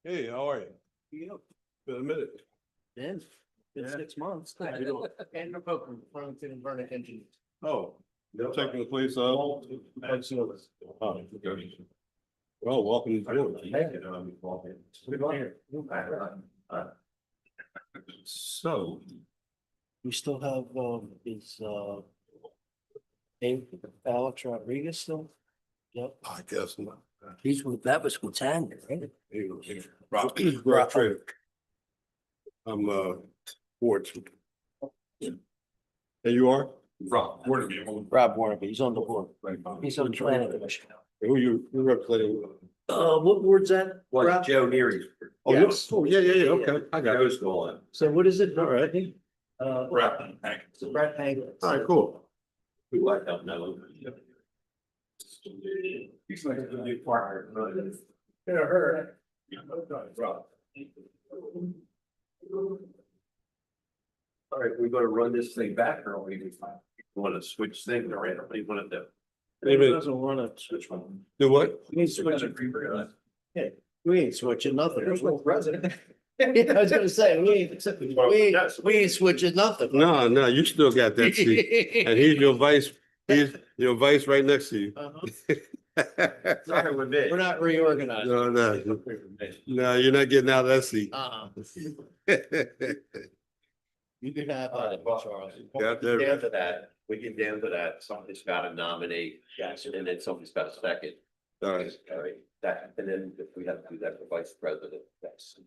Hey, how are you? Been a minute. Been 6 months. You know- Andrew Poker, Burlington and Vernick Engineers. Oh, they're taking the place out. Oh, okay. Well, welcome to the board. So, We still have, is, Alex Rodriguez still? Yep. I guess not. That was Tanya, right? Rob Trader. I'm board. And you are? Rob Warnaby. Rob Warnaby, he's on the board. He's on the planning commission. Who representing? What board's that? Rob? Joe Neary's. Oh, yes. Oh, yeah, okay. I got it. Joe's going. So what is it? All right. Brad. So Brad Pangler. All right, cool. We like that now. He's like a new partner. In a hurry. All right, we're gonna run this thing back or we want to switch things around. What do you want to do? Maybe Doesn't want to switch one. do what? We ain't switching. We ain't switching nothing. President. I was gonna say, we ain't switching nothing. No, you still got that seat. And he's your vice right next to you. Sorry, we're big. We're not reorganized. No, you're not getting out of that seat. You can have, Charles. Yeah, Down to that, we get down to that, somebody's got to nominate, and then somebody's got a second. All right. All right, that, and then if we have to do that for vice president, that's.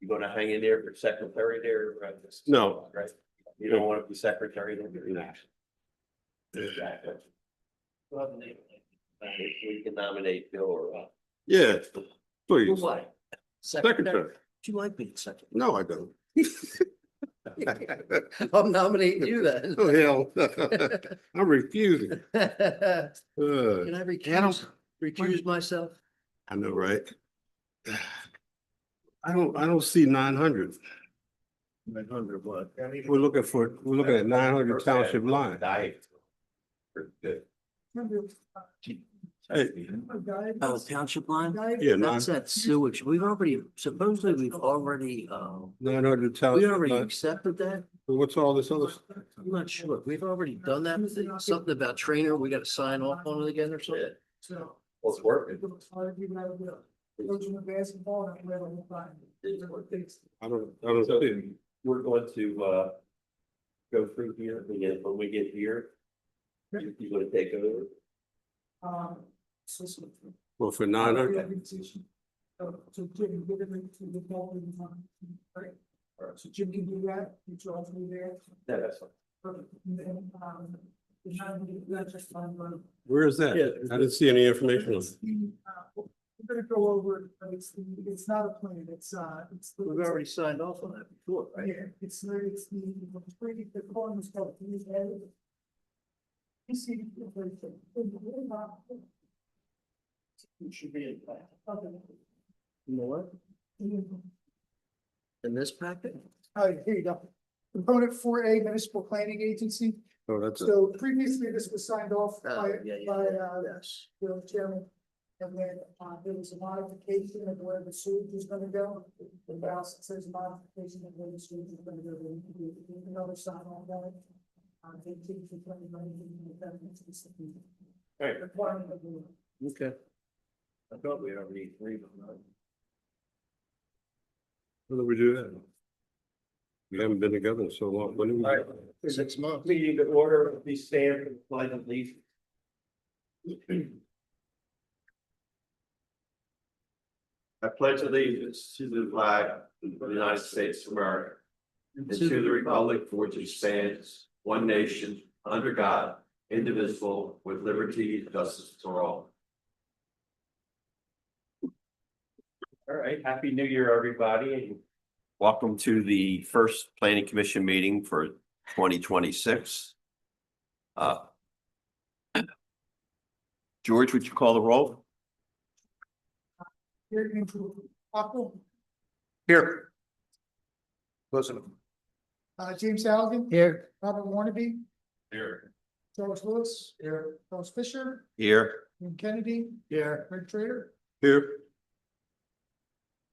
You gonna hang in there for secretary there? No. Right, you don't want to be secretary there? Exactly. We can nominate Bill or. Yeah, please. What? Secretary. You like being secretary. No, I don't. I'm nominating you then. Oh, hell. I'm refusing. Can I recuse myself? I know, right? I don't see 900. 900 what? We're looking at 900 township line. Good. Hey, Oh, township line? yeah, That's that sewage. Supposedly we've already, 900 we township already line. accepted that. What's all this other stuff? I'm not sure. We've already done that. Something about trainer, we gotta sign off on it again or something. Well, it's working. I don't see it. We're going to go through here, and when we get here, you're gonna take over. Well, for 900, So Jim, give it to the ball in time, right? So Jim can do that, you charge me there. Yeah, that's fine. Perfect. And then, the 900, that's just fine, but where is that? I didn't see any information on it. we're gonna go over it, but it's not a plan, it's. We've already signed off on that before, right? Yeah, it's the corner is called. You see. It should be in fact. You know what? In this packet? Oh, here you go. Component 4A Municipal Planning Agency. Oh, that's it. So previously this was signed off by, Yes. the chairman. And then, there was a modification of where the sewage was gonna go. The mouse says modification of where the sewage is gonna go. Another sign on that. 18 to 20. Right. Requirement of the. Okay. I thought we already agreed on that. When did we do that? We haven't been together in so long. When did we? All right. 6 months. Meeting to order, please stand for the pledge of allegiance. I pledge allegiance to the flag of the United States of America and to the republic for which it stands, one nation, under God, indivisible, with liberty and justice for all. All right, happy New Year, everybody, and welcome to the first Planning Commission meeting for 2026. George, would you call the roll? Here, Andrew Apple, Here. James Halligan, Here. Robert Warnaby, Here. George Lewis. Here. Charles Fisher, Here. Ian Kennedy, Here. Rick Trader. Here,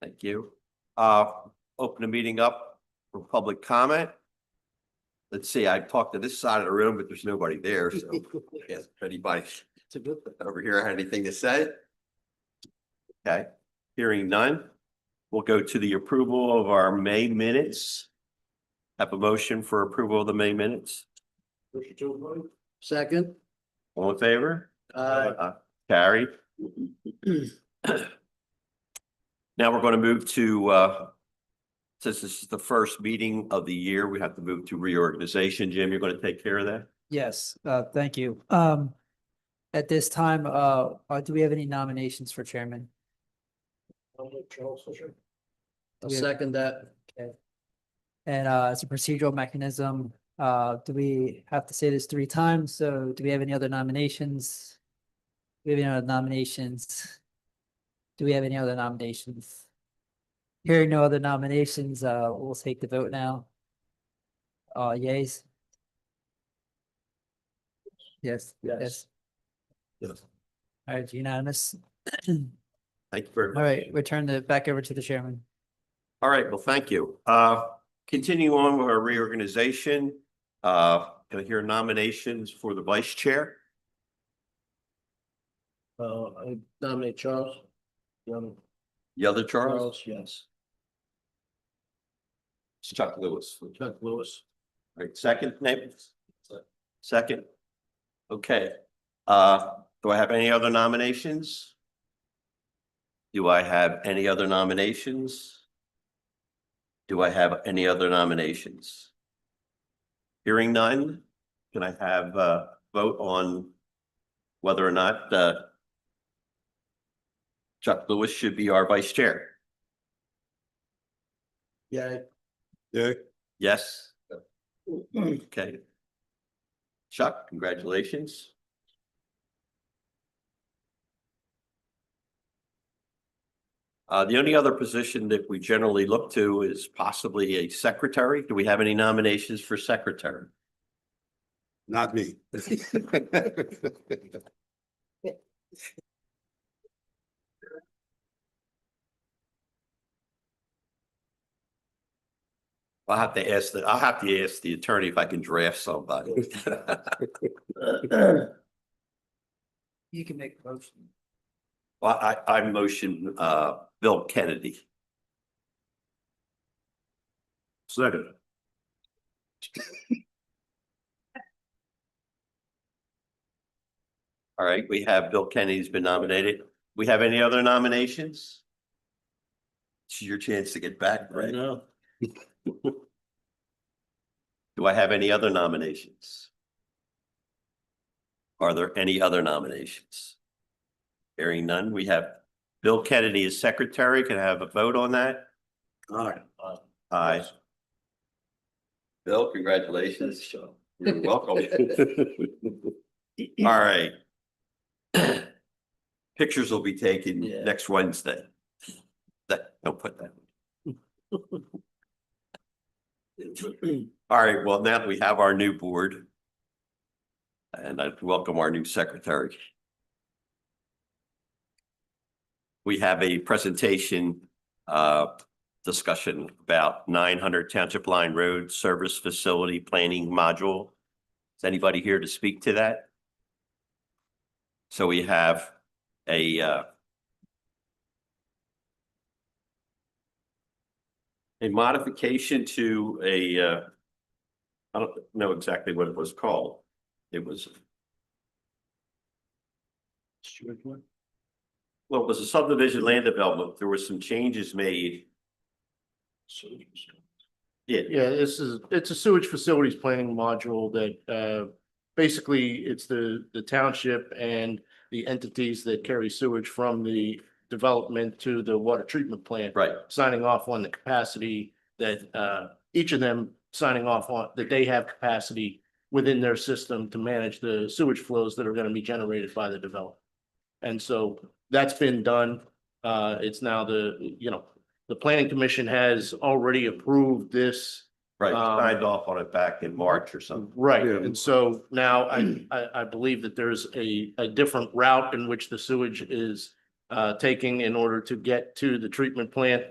Thank you. Open the meeting up for public comment. Let's see, I talked to this side of the room, but there's nobody there, so if anybody over here had anything to say. Okay, hearing none, we'll go to the approval of our May minutes. Have a motion for approval of the May minutes. Second. All in favor? Carried. Now we're going to move to, since this is the first meeting of the year, we have to move to reorganization. Jim, you're going to take care of that? Yes, thank you. At this time, do we have any nominations for chairman? I'll second that. Okay. And as a procedural mechanism, do we have to say this 3 times? So do we have any other nominations? Do we have any other nominations? Do we have any other nominations? Hearing no other nominations, we'll take the vote now. Yays? Yes. Yes. Yes. All right, unanimous. Thank you very All much. right, return it back over to the chairman. All right, well, thank you. Continue on with our reorganization. Can I hear nominations for the vice chair? I nominate Charles. The other Charles? Yes. It's Chuck Lewis. Chuck Lewis. All right, second name? Second. Okay. Do I have any other nominations? Do I have any other nominations? Do I have any other nominations? Hearing none, can I have a vote on whether or not Chuck Lewis should be our vice chair? Yeah. yeah, Yes? Okay. Chuck, congratulations. The only other position that we generally look to is possibly a secretary. Do we have any nominations for secretary? not me. I'll have to ask the attorney if I can draft somebody. You can make a motion. Well, I motion, Bill Kennedy. Second, All right, we have Bill Kennedy's been nominated. We have any other nominations? This is your chance to get back, right? No. Do I have any other nominations? Are there any other nominations? Hearing none, we have Bill Kennedy as secretary. Can I have a vote on that? aye, Aye. Bill, congratulations. You're welcome. All right. Pictures will be taken Yeah. next Wednesday. Don't put that. All right, well, now that we have our new board, and I welcome our new secretary. We have a presentation, discussion about 900 Township Line Road Service Facility Planning Module. Is anybody here to speak to that? So we have a modification to I don't know exactly what it was called. It was. Well, it was a subdivision land development. There were some changes made. Yeah, Yeah, it's a sewage facilities planning module that, basically it's the township and the entities that carry sewage from the development to the water treatment plant. right. Signing off on the capacity that, each of them signing off on, that they have capacity within their system to manage the sewage flows that are gonna be generated by the development. And so that's been done. It's now the planning commission has already approved this. Right, Um, signed off on it back in March or something. Right, Yeah. and so now I believe that there's a different route in which the sewage is taking in order to get to the treatment plant.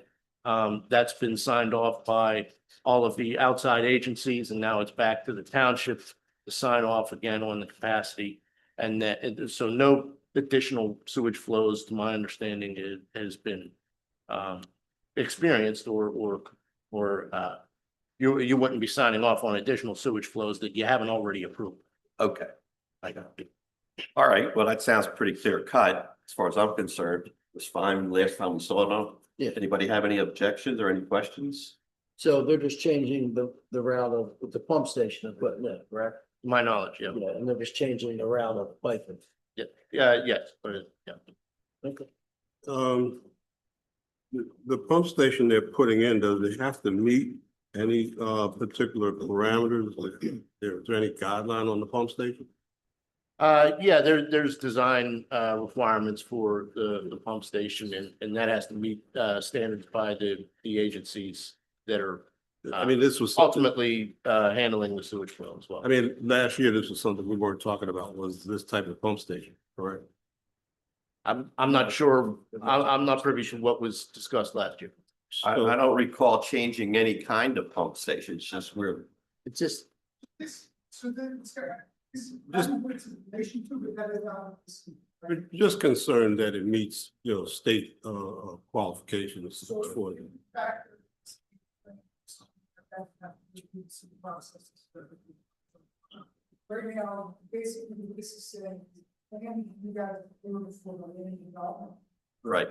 That's been signed off by all of the outside agencies, and now it's back to the township to sign off again on the capacity. And that, so no additional sewage flows, to my understanding, has been experienced or you wouldn't be signing off on additional sewage flows that you haven't already approved. Okay, I got it. all right, well, that sounds pretty clear cut, as far as I'm concerned. It was fine last time we saw them. Yeah. Anybody have any objections or any questions? So they're just changing the route of the pump station equipment, correct? To my knowledge, yeah. Yeah, and they're just changing the route of piping. Yes, but yeah. Okay. The pump station they're putting in, does it have to meet any particular parameters? Like, is there any guideline on the pump station? Yeah, there's design requirements for the pump station and that has to meet standards by the agencies that are I mean, this was something, ultimately handling the sewage flow as well. I mean, last year, this was something we weren't talking about, was this type of pump station, correct? I'm not sure, I'm not privy to what was discussed last year. I don't recall changing any kind of pump station, it's just we're, It's just, So then, information to it, that is, We're just concerned that it meets, state qualifications for it. Right now, basically, this is saying, again, you got to do it for the land development. right.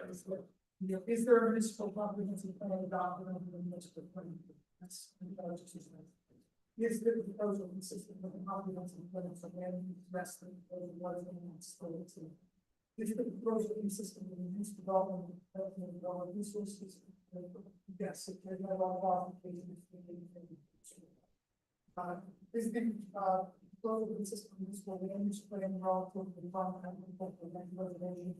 Is there a municipal comprehensive plan adopted under the municipal plan? That's. Is the proposal consistent with the comprehensive plan for land use rest of the was in the state? Is the proposal consistent with the use development of resources? Yes, it can have all qualifications. Is the proposal consistent with municipal land use plan relative to the environmental reservation?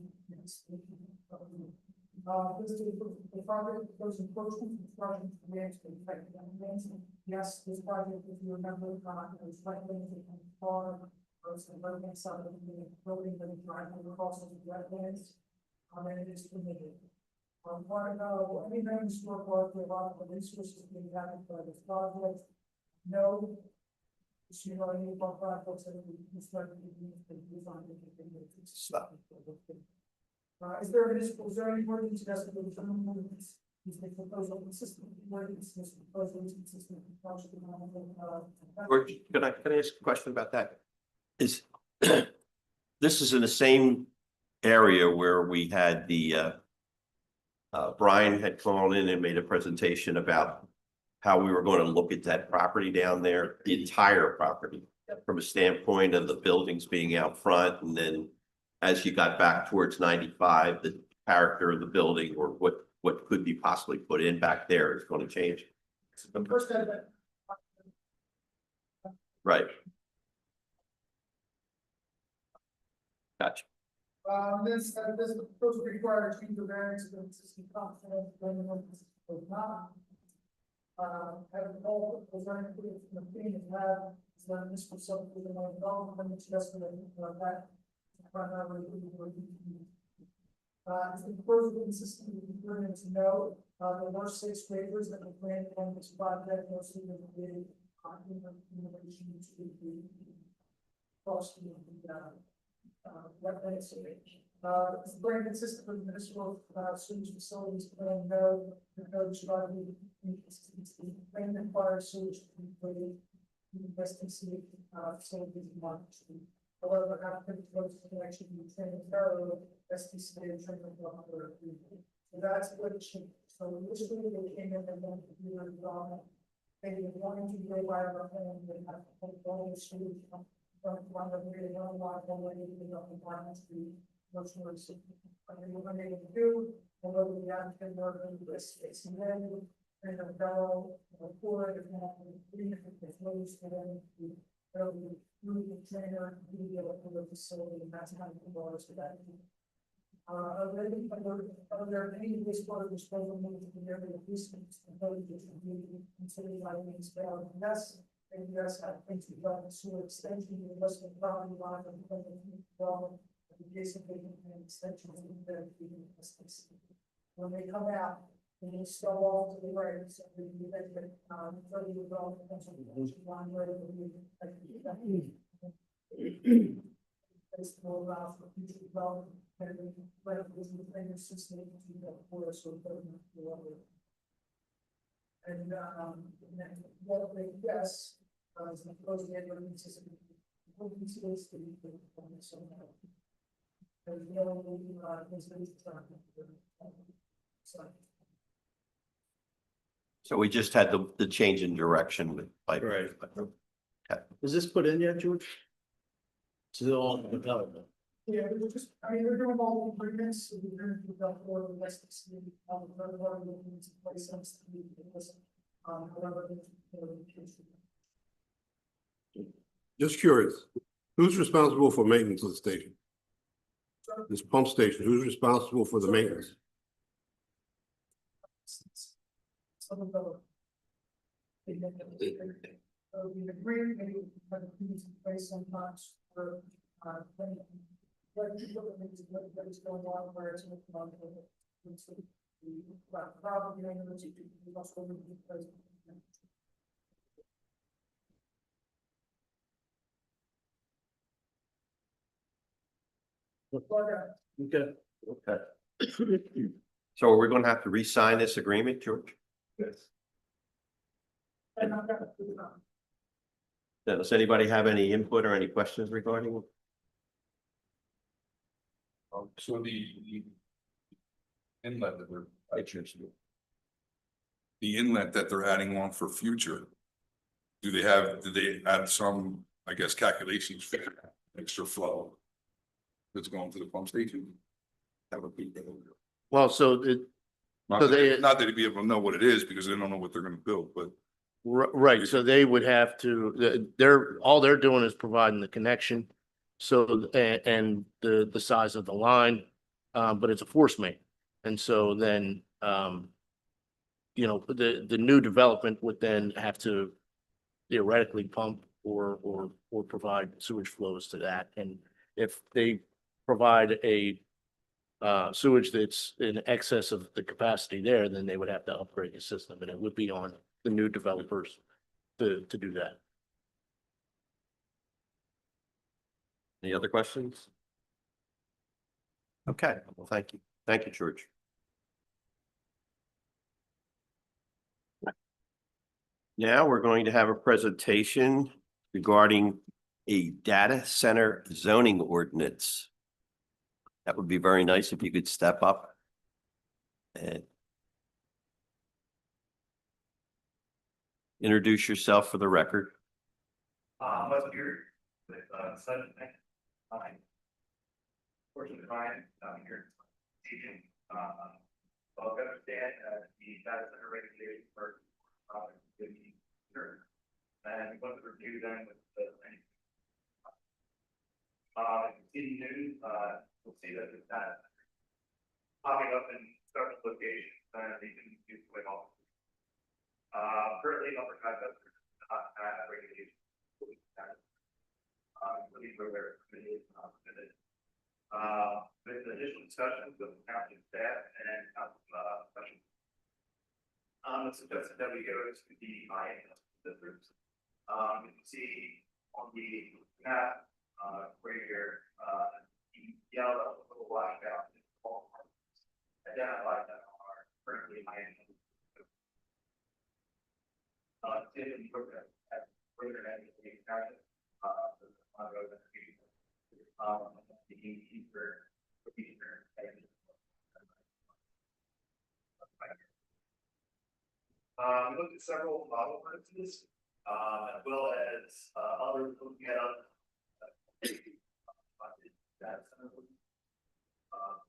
This is the project goes encroachment construction grants to affect grants. Yes, this project, if you remember, is wetlands and far, or it's the right hand side of the building that is driving across the wetlands. And it is permitted. Want to know any members who are part of the resources being added by this project? No. So you know, any of our projects that we started to use on it. Stop. Is there any wording suggested that the movements is the proposal consistent with wording is this proposal is consistent with project Or can I ask a question about that? Is this is in the same area where we had the Brian had called in and made a presentation about how we were going to look at that property down there, the entire property, from a standpoint of the buildings being out front, and then as you got back towards 95, the character of the building or what could be possibly put in back there is going to change. The first time that Right. Gotcha. this proposal requires change of variance of the existing content, when was not. Having all the design included from the beginning and have is that this was something that I developed and it's just that. Is the proposal consistent with the agreement to know, there were 6 waivers that were granted on this project, mostly related in relation to the cost of the wetlands. It's very consistent with the municipal, sewage facilities plan, no, the code should not be inconsistency. Plan requires sewage to be created, investing facilities in monitoring. However, applicant proposed connection to the training parallel, STC and training. So that's what it should. So initially they came in and then we were development. They wanted to go by our plan, they have to put all the street from one of the really long line, all the way to the environment street. Motion was, and then we're going to do, and whether the applicant or the space and then. And a barrel, or pour it, and have 3 different ways for them to. Move the trainer, the facility, and that's how it was for that. Are there any wastewater disposal units in the area of easements and villages that need to be considered by the municipality? Yes, and yes, I think we've got a sewer extension to the west of the property line and well, adjacent and extensions in there. When they come out, they will start off to the right, so we can get that, further development, line where it will be. It's more allow for future development, and when it was the thing system to the forest or whatever. And, then, well, yes, the proposed neighborhood system. Open space to be somehow. There's no, there's no. So. So we just had the change in direction. Like, Right. Is this put in yet, George? Still on development. Yeah, we're just, I mean, we're doing all the improvements, so we're going to do the floor, the rest of the city, all the front water, looking to place some stuff, whatever. Just curious, who's responsible for maintenance of the station? This pump station, who's responsible for the maintenance? Some of the. We agree, maybe we have a piece in place sometimes for, what is going on, where it's. Problem, we also. Okay. Okay. So are we gonna have to re-sign this agreement, George? Yes. And I've got to put it on. Does anybody have any input or any questions regarding it? So the inlet that they're, the inlet that they're adding on for future. Do they add some, I guess, calculations for extra flow? That's going to the pump station? That would be. Well, so it, Not So that they- not that they'd be able to know what it is because they don't know what they're gonna build, but right, so they would have to, all they're doing is providing the connection. So, and the size of the line, but it's a force main. And so then, you know, the new development would then have to theoretically pump or provide sewage flows to that. And if they provide a sewage that's in excess of the capacity there, then they would have to upgrade the system, and it would be on the new developers to do that. Any other questions? Okay, well, thank you. Thank you, George. Now we're going to have a presentation regarding a data center zoning ordinance. That would be very nice if you could step up and introduce yourself for the record. I'm up here with, Sutton, fortunately, Ryan, here, teaching, well, I understand, the data center regulations for, and what to review them with the, city news, we'll see that it's not popping up in several locations, and they can use it all. Currently, upper concept, regulations. Looking for where committee is, with additional discussions with county staff and, special. It's suggested that we go to the districts. You can see on the map, where your, yellow little black out. Identify that are currently high. Different program at further end of the county. We looked at several model ordinances, as well as others looking at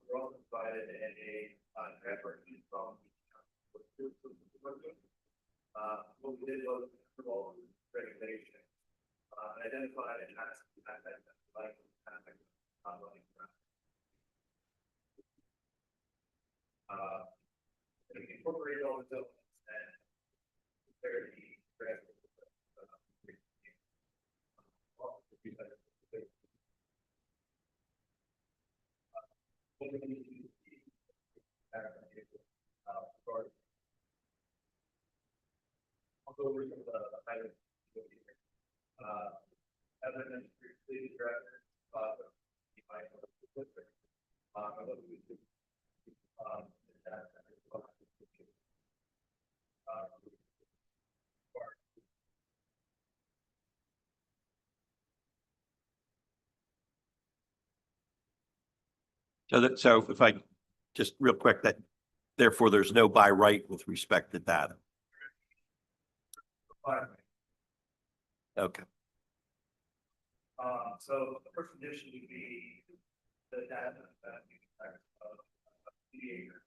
we're also provided a draft worksheet from what we did was regulation, identified and like all the buildings and they're the. I'll go over some of the items. As I mentioned previously, the director, you might want to put there. I love you. So if I, just real quick, that therefore there's no by right with respect to data. Okay, So the first condition would be the data that you expect of mediator.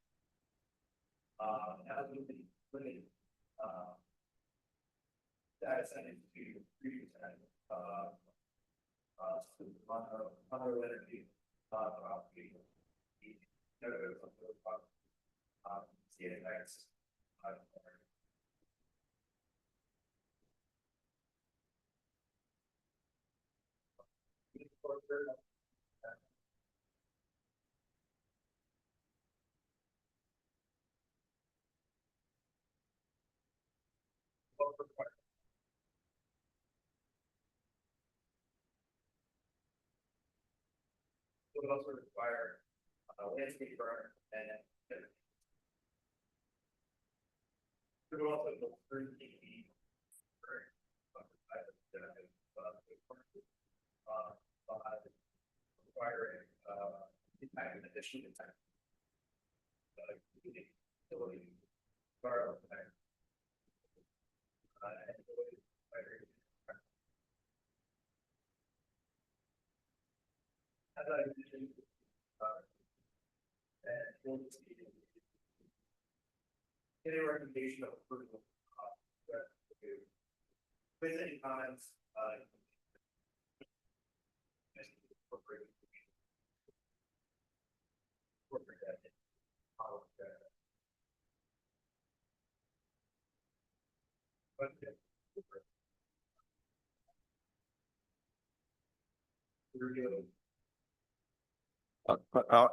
As we limited, data setting to 3%, other energy, CNX. Would also require landscape burn and. It would also go 30 feet. Requiring impact in addition to impact. As I mentioned, any recommendation of approval. With any comments,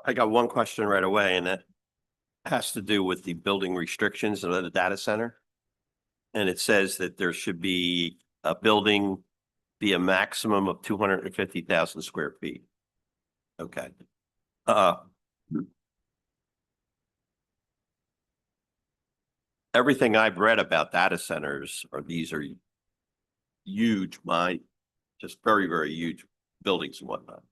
I got one question right away, and that has to do with the building restrictions of the data center. And it says that there should be a building be a maximum of 250,000 square feet. Okay. Everything I've read about data centers these are huge, just very, very huge buildings and whatnot.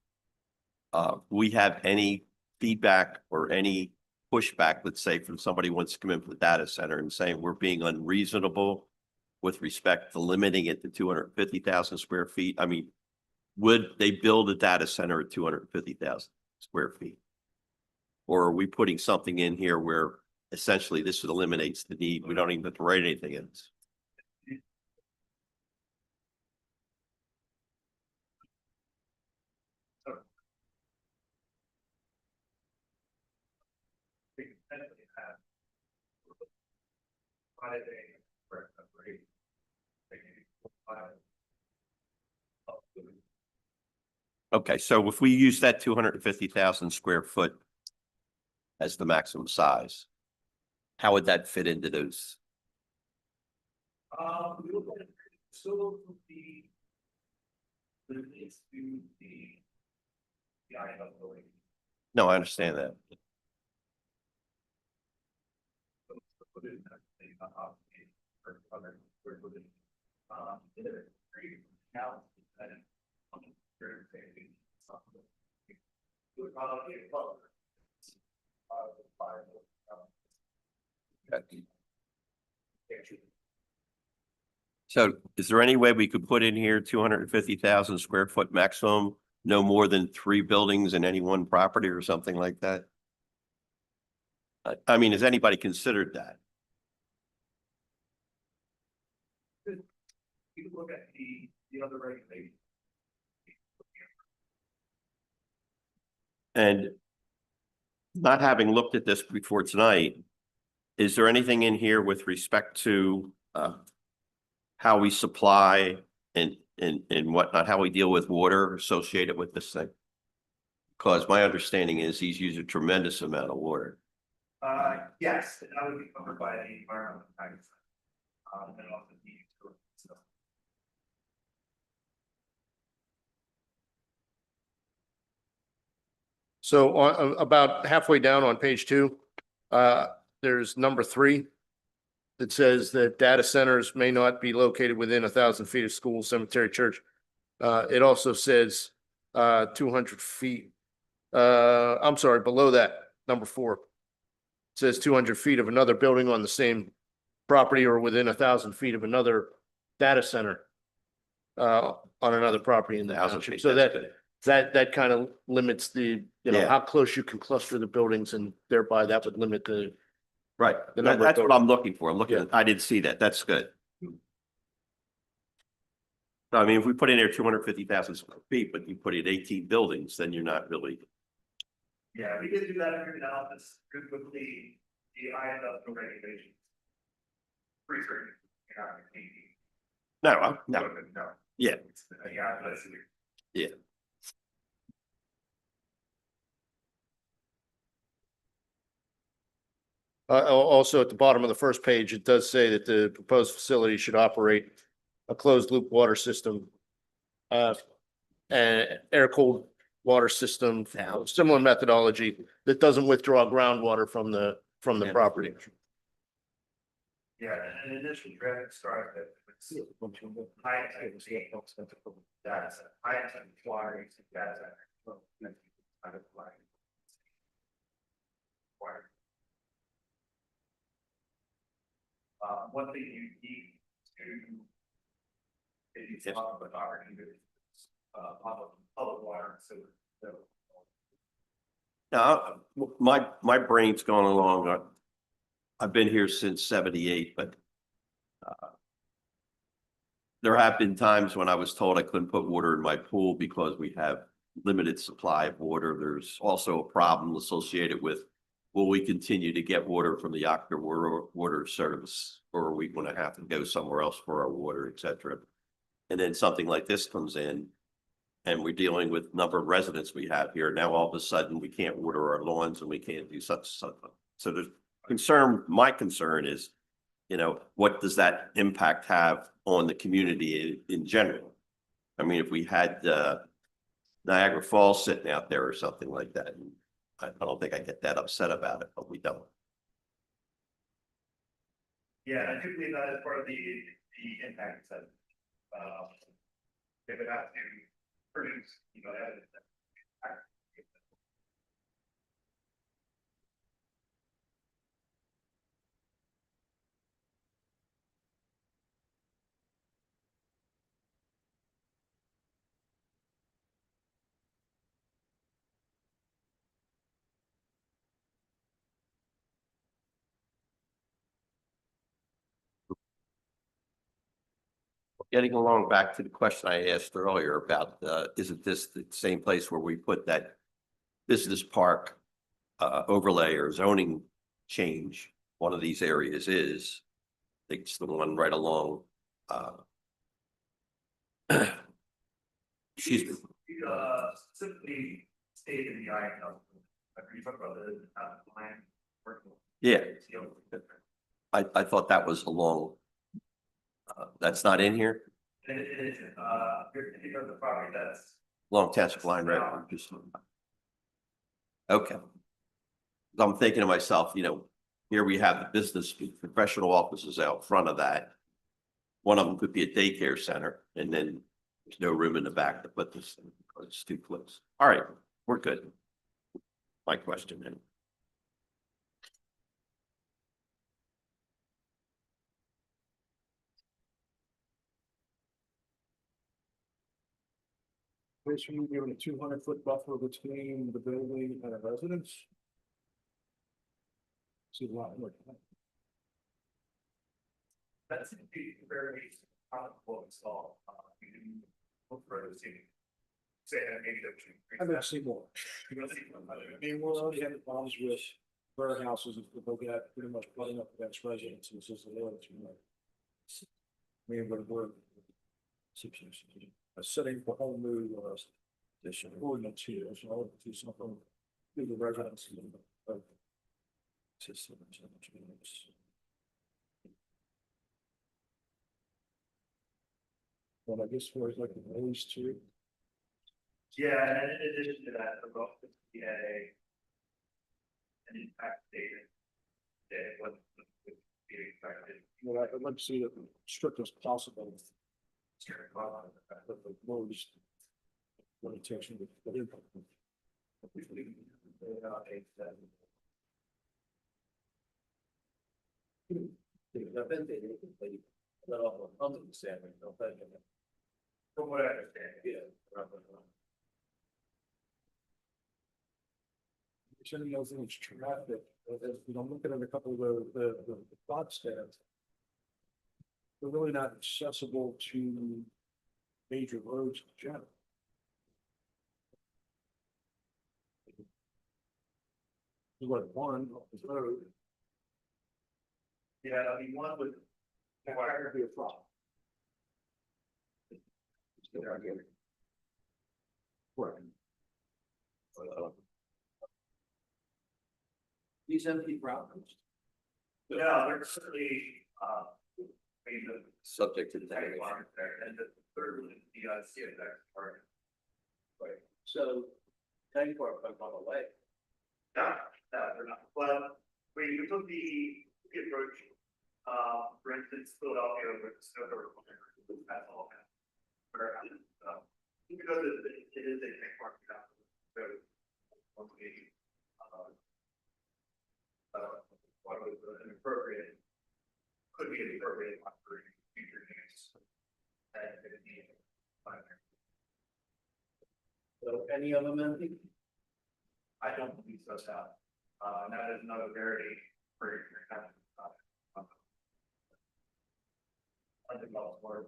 We have any feedback or any pushback, let's say, from somebody who wants to come in for the data center and saying we're being unreasonable with respect to limiting it to 250,000 square feet? I mean, would they build a data center at 250,000 square feet? Or are we putting something in here where essentially this eliminates the need? We don't even have to write anything in. Okay, so if we use that 250,000 square foot as the maximum size, how would that fit into those? We look at so the limits to the area of building. No, I understand that. So is there any way we could put in here 250,000 square foot maximum, no more than 3 buildings in any one property or something like that? I mean, has anybody considered that? You can look at the other regulations. And not having looked at this before tonight, is there anything in here with respect to how we supply and whatnot, how we deal with water associated with this thing? Because my understanding is he's used a tremendous amount of water. Yes, that would be covered by the environmental tax. And also the utility, so. So about halfway down on page 2, there's number 3. That says that data centers may not be located within 1,000 feet of school, cemetery, church. It also says 200 feet. I'm sorry, below that, number 4. It says 200 feet of another building on the same property or within 1,000 feet of another data center on another property in the 1,000 township. feet, So that's that kind of limits the, Yeah. how close you can cluster the buildings, and thereby that would limit the. Right, The number that's of what I'm looking for. I'm looking, Yeah. I didn't see that. That's good. No, I mean, if we put in there 250,000 square feet, but you put in 18 buildings, then you're not really, Yeah, we did do that in analysis with the INW regulations. Pretty certain. no, no, No. yeah. Yeah, that's. Yeah. Also, at the bottom of the first page, it does say that the proposed facility should operate a closed loop water system. And air-cooled water system, similar methodology that doesn't withdraw groundwater from the Yeah. property. Yeah, and an initial draft started with high intensity data set, high intensity water using data set. Kind of like. Water. One thing you need to. If you talk about opportunities, public water, so. No, my brain's going along. I've been here since 78, but there have been times when I was told I couldn't put water in my pool because we have limited supply of water. There's also a problem associated with, will we continue to get water from the Octa water service, or are we going to have to go somewhere else for our water, et cetera? And then something like this comes in and we're dealing with number of residents we have here. Now, all of a sudden, we can't water our lawns and we can't do such. So the my concern is, what does that impact have on the community in general? I mean, if we had Niagara Falls sitting out there or something like that, I don't think I get that upset about it, but we don't. Yeah, I do believe that is part of the impact assessment. They would have to produce, Getting along back to the question I asked earlier about, isn't this the same place where we put that business park overlay or zoning change? One of these areas is, I think it's the one right along. Excuse me. Simply stated in the INL. You talk about the line. Yeah. I thought that was along. That's not in here? And it is, if you go to the property, that's. Long Township line, right? Okay. I'm thinking to myself, here we have the business, professional offices out front of that. One of them could be a daycare center, and then there's no room in the back to put this, it's too close. All right, we're good. My question then. Basically, given a 200-foot buffer between the building and a residence. See a lot more. That's very comfortable install. You can look for the city. Say that maybe I'm gonna see more. you're gonna see. I mean, we're already having problems with warehouses, they'll get pretty much flooding up against residences as the water too much. We ain't gonna work. Setting for whole new, addition ordinance here, so I'll do something. Do the residents. Well, I guess for like the ways too. Yeah, and in addition to that, the road could be an impact statement. That what would be expected. Well, I'd like to see it strict as possible. But the roads. Limitation. From what I understand, yeah. Any other things, traffic, I'm looking at a couple of the thought stands. They're really not accessible to major roads in general. There's like one off the road. Yeah, I mean, one would. That could be a problem. Right. These empty properties. Yeah, they're certainly, I mean, the Subject to the second one there, and the third one, the, that part. Right. So, tank park on the way. No, they're not, well, we took the approach, for instance, Philadelphia with snow cover. That's all. Where, because it is a big market now, so. Hopefully, what was an appropriate, could be an appropriate one for future use. And it would be. So any of them empty? I don't believe so, Sal. And that is another very, very, undeveloped word.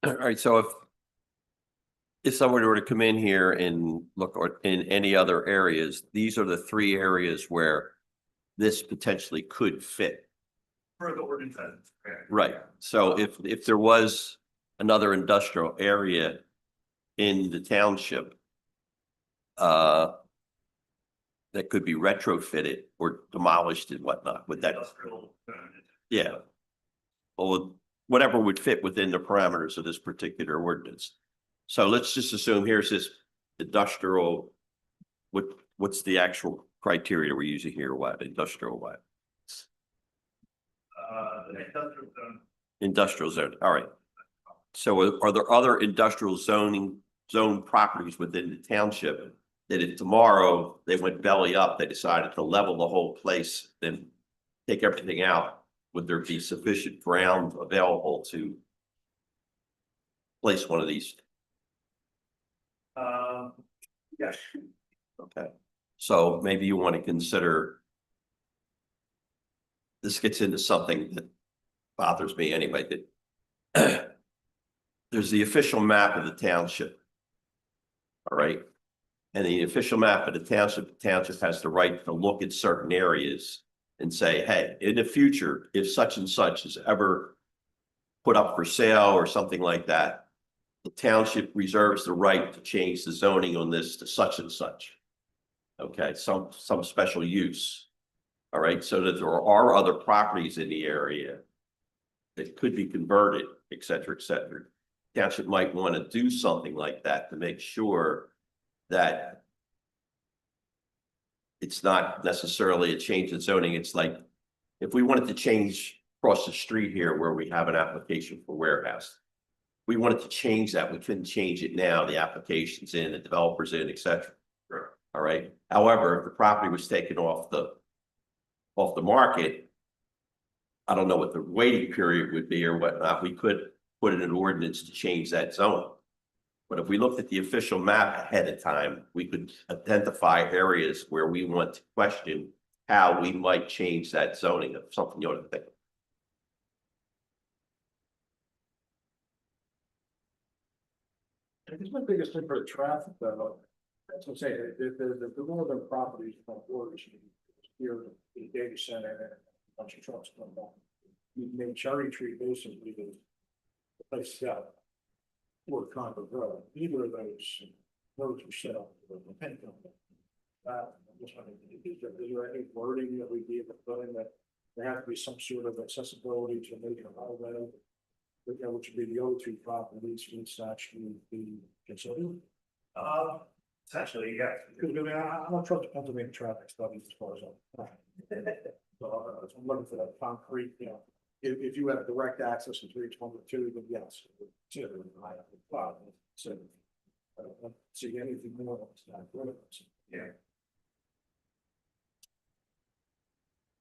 All right, so if someone were to come in here and look or in any other areas, these are the three areas where this potentially could fit. For the ordinance. Right, so if there was another industrial area in the township that could be retrofitted or demolished and whatnot, would that? Industrial. Yeah. Well, whatever would fit within the parameters of this particular ordinance. So let's just assume here's this industrial, what's the actual criteria we're using here? What industrial what? The industrial zone. Industrial zone, all right. So are there other industrial zone properties within the township that if tomorrow they went belly up, they decided to level the whole place, then take everything out, would there be sufficient ground available to place one of these? Yes. Okay, so maybe you want to consider. This gets into something that bothers me anyway, that there's the official map of the township. All right. And the official map of the township has the right to look at certain areas and say, hey, in the future, if such and such is ever put up for sale or something like that, the township reserves the right to change the zoning on this to such and such. Okay, some special use. All right, so that there are other properties in the area that could be converted, et cetera, et cetera. Township might want to do something like that to make sure that it's not necessarily a change in zoning. It's like if we wanted to change across the street here where we have an application for warehouse, we wanted to change that. We couldn't change it now. The application's in, the developer's in, et cetera. Sure. All right. However, if the property was taken off the market, I don't know what the waiting period would be or whatnot. We could put in an ordinance to change that zone. But if we looked at the official map ahead of time, we could identify areas where we want to question how we might change that zoning of something you ought to think. I think my biggest thing for the traffic though, that's what I'm saying, the northern properties from Orange, here, the data center, and a bunch of trucks come down. You made Cherry Tree basically the place to go. Or Concord Road, either of those roads were set up for the pen company. I'm just wondering, is there any wording that we'd be able to put in that there has to be some sort of accessibility to a major highway? Which would be the other two properties, which actually be considered. Essentially, yeah. Because I mean, I'm not trying to Pennsylvania traffic studies as far as I'm. So I'm looking for that concrete, you know, if you have direct access to 322, then yes. Consider it. I have a problem. So I don't see anything more than that. Yeah.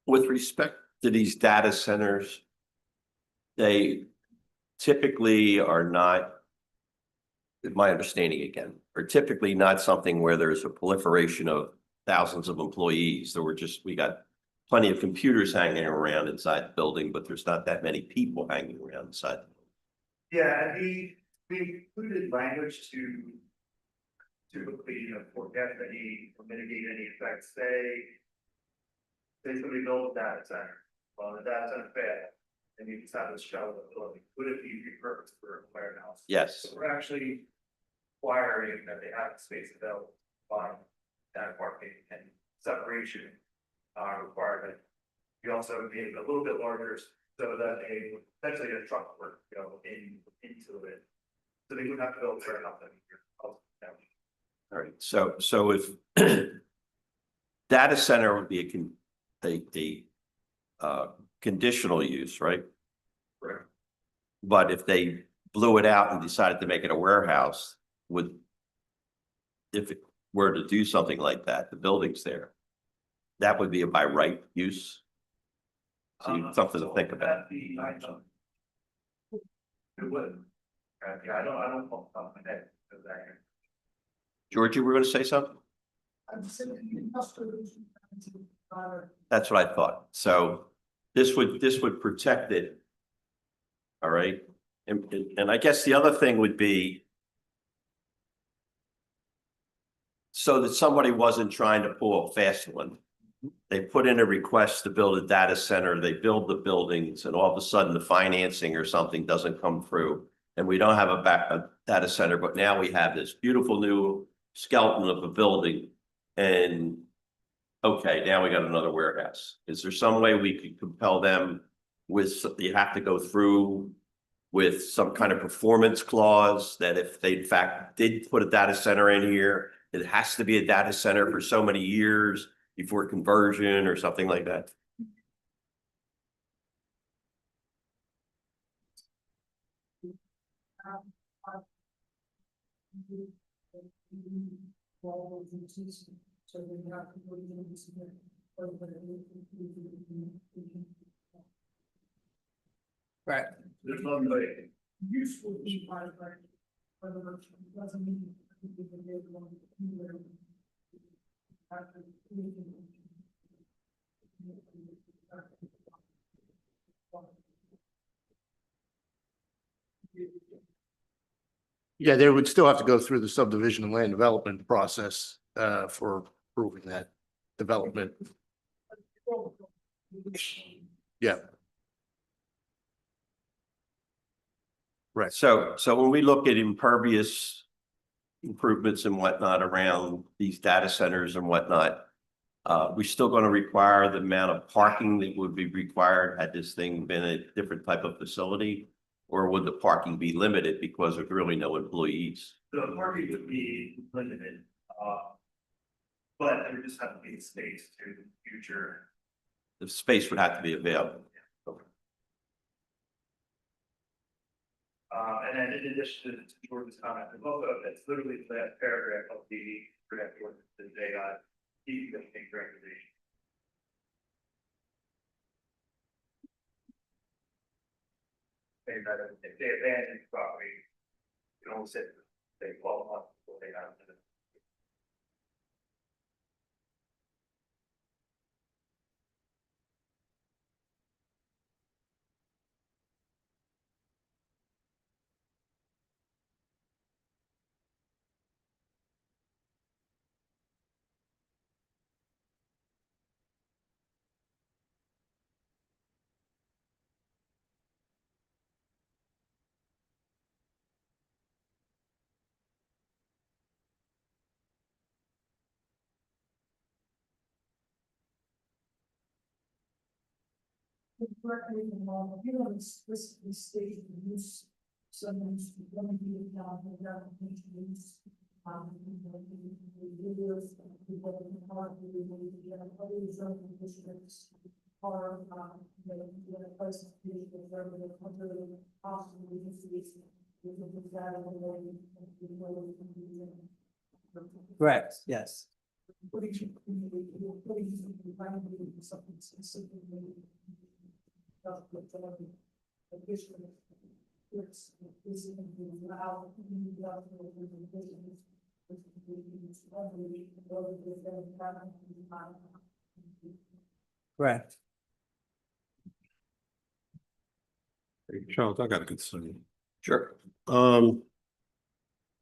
With respect to these data centers, they typically are not, my understanding again, are typically not something where there's a proliferation of thousands of employees. We got plenty of computers hanging around inside the building, but there's not that many people hanging around inside. Yeah, and we included language to typically, you know, forecast any or mitigate any effects. Say somebody builds a data center, well, the data center failed, and you just have this shell of the building. Would it be repurposed for a warehouse? Yes. So we're actually requiring that they have the space available by that parking and separation requirement. We also made it a little bit larger so that essentially a truck would go into it. So they wouldn't have to build fair enough. All right, so if data center would be a conditional use, right? Correct. But if they blew it out and decided to make it a warehouse, if it were to do something like that, the building's there, that would be a by right use. So something to think about. It would. Yeah, I don't know off my head. Georgie, we're going to say something? I'm saying industrial. That's what I thought. So this would protect it. All right. And I guess the other thing would be so that somebody wasn't trying to pull a fast one. They put in a request to build a data center, they build the buildings, and all of a sudden the financing or something doesn't come through. And we don't have a data center, but now we have this beautiful new skeleton of a building. And okay, now we got another warehouse. Is there some way we could compel them with, you have to go through with some kind of performance clause that if they in fact did put a data center in here, it has to be a data center for so many years before conversion or something like that? Right. There's no way. Useful to be part of it, but it doesn't mean. Yeah, they would still have to go through the subdivision and land development process for approving that development. Yeah. Right. So when we look at impervious improvements and whatnot around these data centers and whatnot, we're still going to require the amount of parking that would be required had this thing been a different type of facility? Or would the parking be limited because there's really no employees? The parking would be limited, but there would just have to be space to the future. The space would have to be available. And then in addition to George's comment, there's also, it's literally that paragraph of the project ordinance that they keep the recommendation. Saying that if they abandon the property, you can only sit, they 12 months before they have to. Correct me if I'm wrong, you don't explicitly state the use, someone's going to be down the use. Videos, people in the park, other zoning districts are, place of people, where they're possibly use. Correct, yes. Putting something specifically. Correct. Hey, Charles, I got a concern. Sure. I'm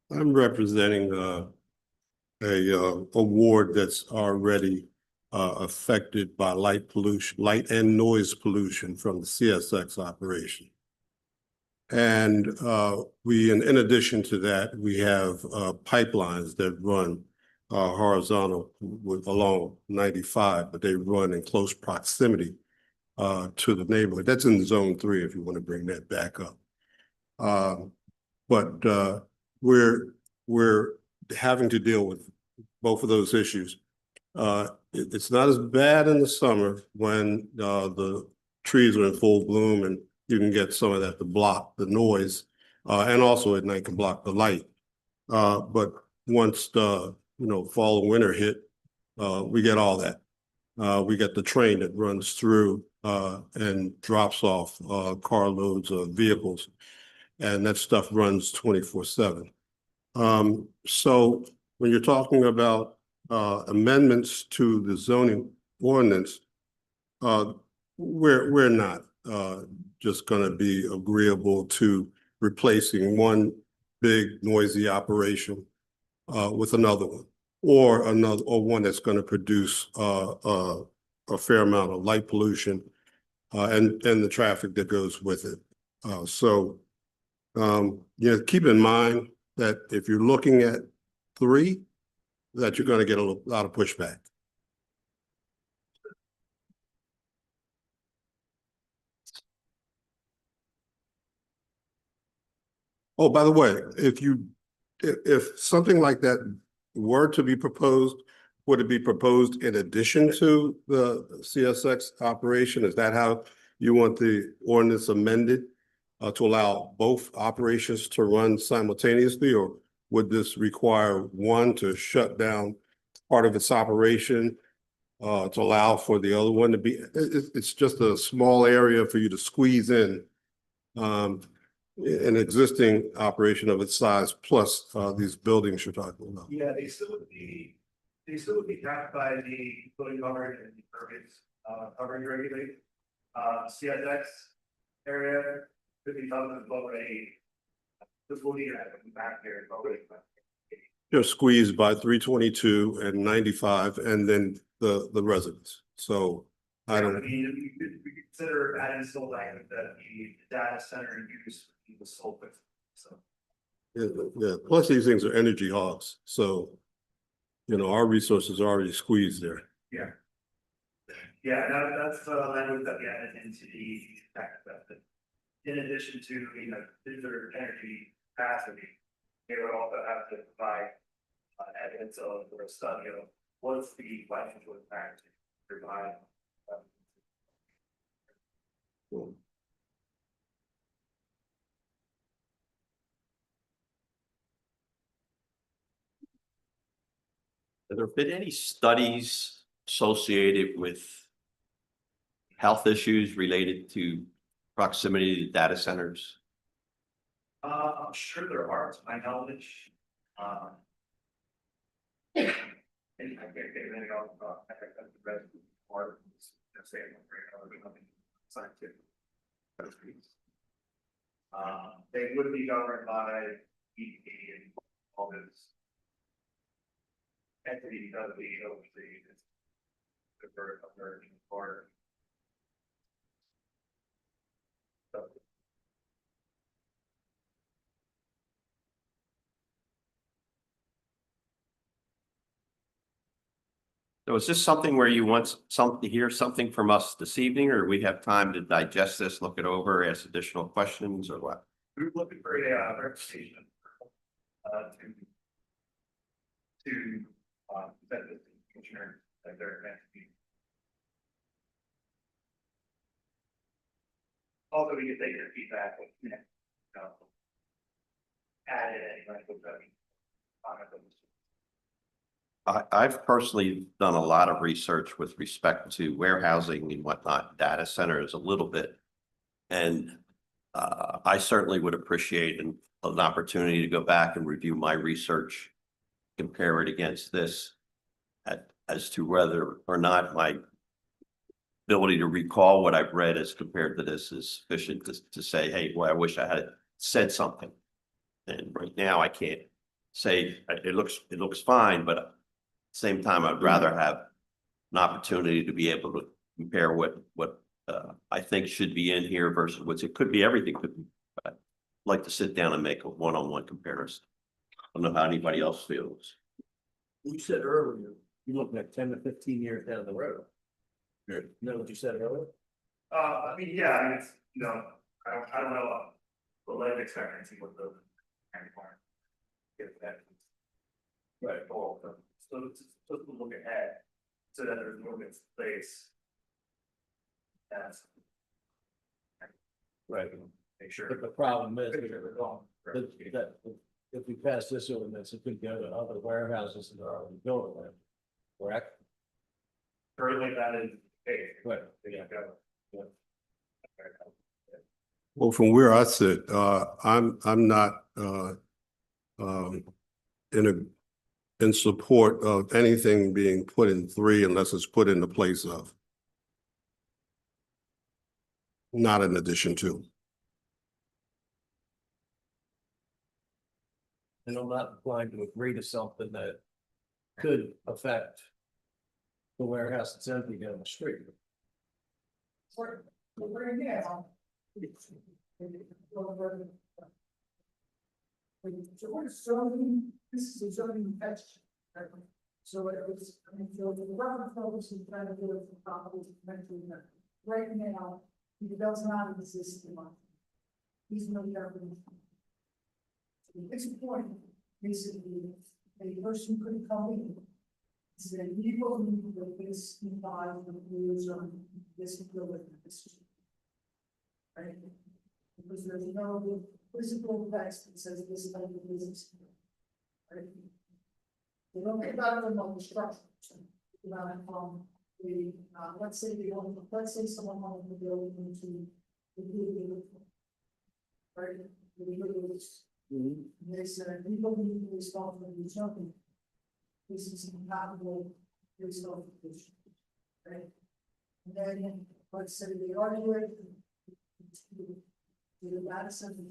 representing a ward that's already affected by light pollution, light and noise pollution from the CSX operation. And in addition to that, we have pipelines that run horizontal along 95, but they run in close proximity to the neighborhood. That's in zone 3 if you want to bring that back up. But we're having to deal with both of those issues. It's not as bad in the summer when the trees are in full bloom and you can get some of that to block the noise, and also at night can block the light. But once the fall and winter hit, we get all that. We get the train that runs through and drops off carloads of vehicles, and that stuff runs 24/7. So when you're talking about amendments to the zoning ordinance, we're not just going to be agreeable to replacing one big noisy operation with another one, or one that's going to produce a fair amount of light pollution and the traffic that goes with it. So keep in mind that if you're looking at 3, that you're going to get a lot of pushback. Oh, by the way, if something like that were to be proposed, would it be proposed in addition to the CSX operation? Is that how you want the ordinance amended to allow both operations to run simultaneously, or would this require one to shut down part of its operation to allow for the other one to be? It's just a small area for you to squeeze in an existing operation of its size, plus these buildings you're talking about. Yeah, they still would be capped by the building coverage and the permits, coverage regulation. CSX area could be done as well this will be back there. You're squeezed by 322 and 95, and then the residents. So I don't. I mean, we could consider adding still language that the data center use the sole with. So. Yeah. Plus, these things are energy hogs. So, our resources are already squeezed there. Yeah. Yeah, that's the language that we added into the tax benefit. In addition to, their energy capacity, they would also have to provide evidence of or a study of what's the financial impact to provide. Have there been any studies associated with health issues related to proximity to data centers? I'm sure there are, to my knowledge. And I can't get anything else about the rest of the part of scientific. They would be governed by EPA and all this. Entity does the oversee this. The version part. So is this something where you want to hear something from us this evening, or we have time to digest this, look it over, ask additional questions, or what? We're looking for a representation. To set this insurance that they're meant to be. Also, we can take your feedback, you know, add in any like with the. I've personally done a lot of research with respect to warehousing and whatnot, data centers a little bit. And I certainly would appreciate an opportunity to go back and review my research, compare it against this as to whether or not my ability to recall what I've read as compared to this is sufficient to say, hey, boy, I wish I had said something. And right now I can't say it looks fine, but at the same time, I'd rather have an opportunity to be able to compare what I think should be in here versus what's, it could be everything could be. But I'd like to sit down and make a one-on-one comparison. I don't know how anybody else feels. You said earlier, you're looking at 10 to 15 years down the road. Good. You know what you said earlier? I mean, yeah, I mean, it's, you know, I don't know the life expectancy with the. Get that. Right, all of them. So it's just to look ahead, so that there's movements in place. That's. Right. Make sure. But the problem is Make sure they're gone. that if we pass this ordinance, it could go to other warehouses that are already built there. Correct? Currently, that is. Hey. Right. Yeah. Go. Well, from where I sit, I'm not in support of anything being put in 3 unless it's put in the place of. Not in addition to. And I'm not inclined to agree to something that could affect the warehouse that's empty down the street. For right now. So we're zoning, this is a zoning text. So it was, I mean, so the government focus is trying to do it for properties mentioned that right now, he does not exist in my. He's no government. It's a point, basically, a person could come in. Say, we will need this involved with rules on this building. Right? Because there's no physical text that says this is how the business. Right? They don't get out of the structure. The, let's say someone wanted to build into the right? They said, we don't need to respond to the something. This is compatible, there's no condition. Right? And then, let's say they argue it. To the data center.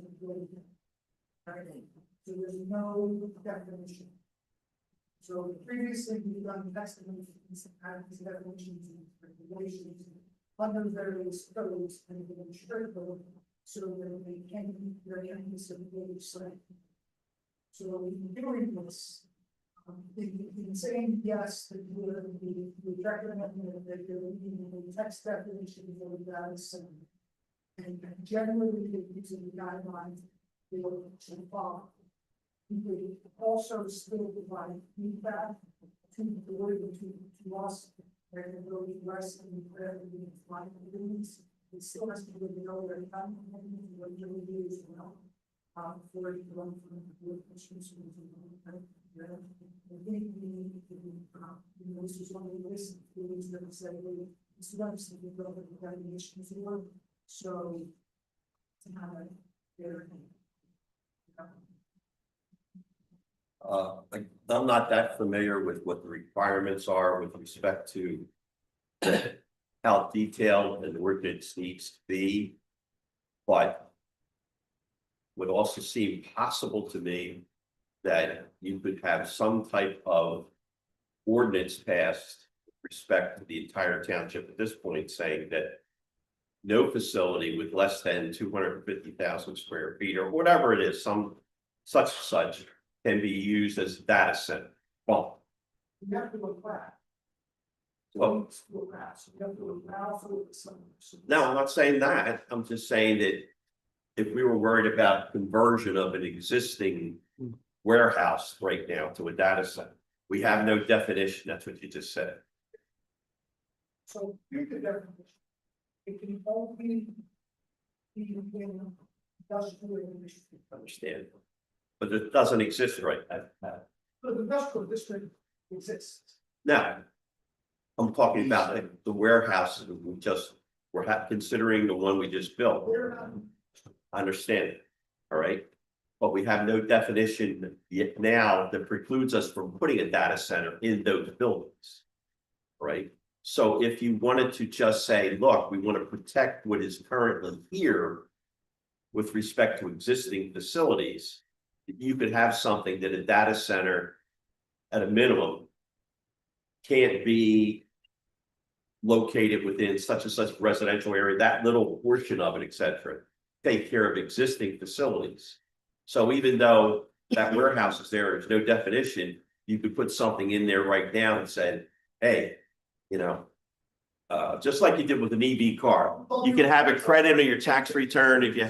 Right? So there's no definition. So previously, we've done estimations and definitions and regulations under various codes and straight code, so that they can be very anticipatory site. So in doing this, in saying yes, that we recommend that there will be a text definition for the data center. And generally, using the guidelines, they will follow. We also still provide feedback to the board and to us, and those less than whatever we find things. It still has to be the other time, what you really is well. For it to run from the board questions. I think we need to, this is one of the lists of things that we say, it's not just the government evaluations work, so. I'm not that familiar with what the requirements are with respect to how detailed an ordinance needs to be. But would also seem possible to me that you could have some type of ordinance passed with respect to the entire township at this point, saying that no facility with less than 250,000 square feet or whatever it is, some such can be used as a data center. Well, You have to look back. Well- No, I'm not saying that. I'm just saying that if we were worried about conversion of an existing warehouse right now to a data center, we have no definition. That's what you just said. So here's the definition. It can only be in industrial industry. Understand? But it doesn't exist right now. But the industrial district exists. Now, I'm talking about the warehouses that we're considering the one we just built. We're not, I understand it, all right? But we have no definition yet now that precludes us from putting a data center in those buildings. Right? So if you wanted to just say, look, we want to protect what is currently here with respect to existing facilities, you could have something that a data center at a minimum can't be located within such and such residential area, that little portion of it, et cetera, take care of existing facilities. So even though that warehouse is there's no definition, you could put something in there right now and say, hey, you know, just like you did with an EV car, you can have a credit on your tax return if you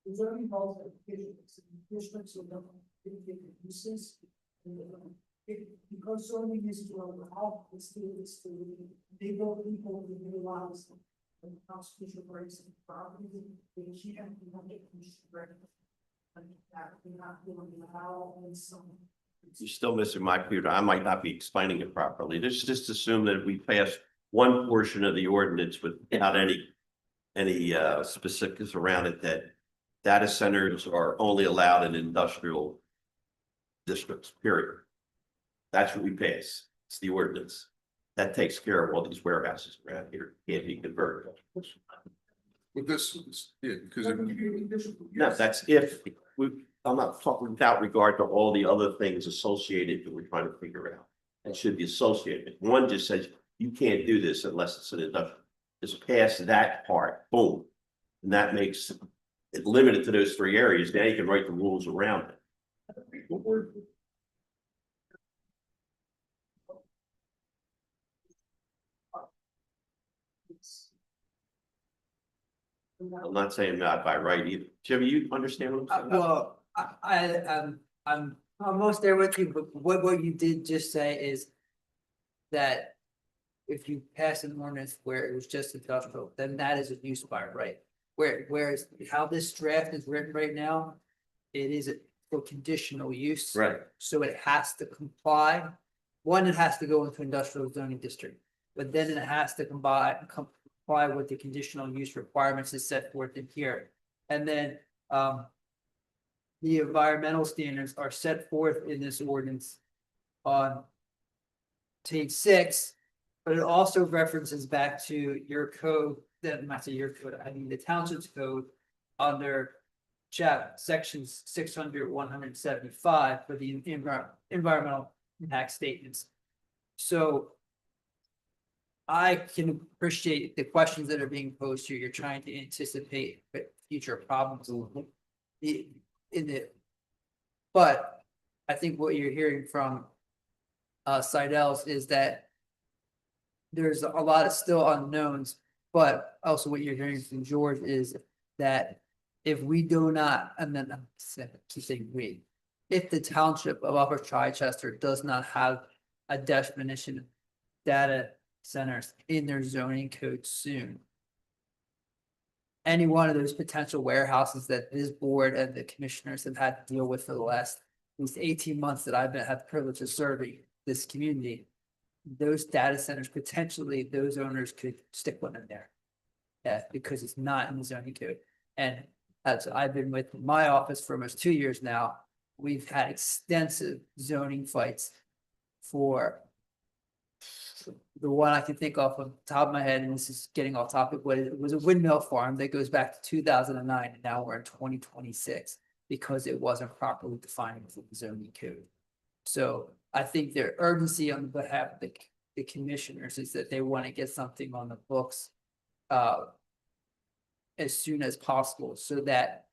Is there any policy districts or uses? Because so many uses will allow the students to, they go people to utilize the constitutional rights and property, they can't, get and that they're not doing how and some. you're still missing my computer. I might not be explaining it properly. Let's just assume that we pass one portion of the ordinance without any specifics around it, that data centers are only allowed in industrial districts, period. That's what we pass. It's the ordinance. That takes care of all these warehouses around here, can't be converted. With this, yeah, because No, that's if, I'm not talking without regard to all the other things associated that we're trying to figure out. That should be associated. One just says, you can't do this unless it's an industrial. Just pass that part, boom. And that makes it limited to those three areas. Now you can write the rules around it. I'm not saying not by right either. Jimmy, you understand what I'm saying? Well, I'm almost there with you, but what you did just say is that if you pass an ordinance where it was just industrial, then that is a use by right. Whereas how this draft is written right now, it is for conditional use. Right. So it has to comply. One, it has to go into industrial zoning district, but then it has to comply with the conditional use requirements as set forth in here. And then the environmental standards are set forth in this ordinance on page 6, but it also references back to your code, that might say your code, I mean the township's code under sections 600, 175 for the environmental impact statements. So I can appreciate the questions that are being posed here. You're trying to anticipate future problems but I think what you're hearing from Seidel's is that there's a lot of still unknowns, but also what you're hearing from George is that if we do not, and then I'm saying we, if the township of Upper Chichester does not have a definition of data centers in their zoning code soon, any one of those potential warehouses that this board and the commissioners have had to deal with for the last at least 18 months that I've had the privilege of serving this community, those data centers, potentially those owners could stick one in there. Yeah, because it's not in the zoning code. And as I've been with my office for almost 2 years now, we've had extensive zoning fights for the one I can think off of the top of my head, and this is getting off topic, but it was a windmill farm that goes back to 2009, and now we're in 2026 because it wasn't properly defined within the zoning code. So I think their urgency on behalf of the commissioners is that they want to get something on the books as soon as possible, so that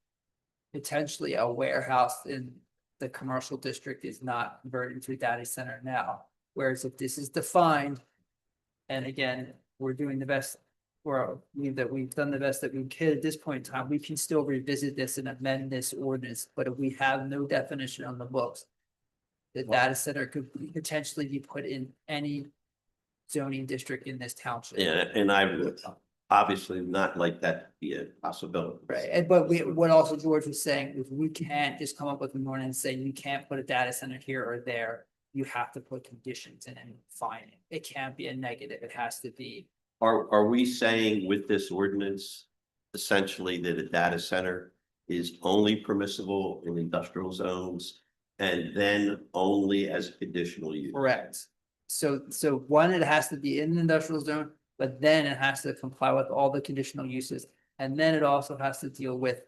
potentially a warehouse in the commercial district is not converted into a data center now. Whereas if this is defined, and again, we're doing the best, or we believe that we've done the best that we could at this point in time, we can still revisit this and amend this ordinance. But if we have no definition on the books, the data center could potentially be put in any zoning district in this township. Yeah, and I would obviously not like that to be a possibility. Right, and but what also George was saying is we can't just come up with an ordinance saying you can't put a data center here or there. You have to put conditions in and define it. It can't be a negative. It has to be. Are we saying with this ordinance essentially that a data center is only permissible in industrial zones and then only as a conditional use? Correct. So one, it has to be in the industrial zone, but then it has to comply with all the conditional uses. And then it also has to deal with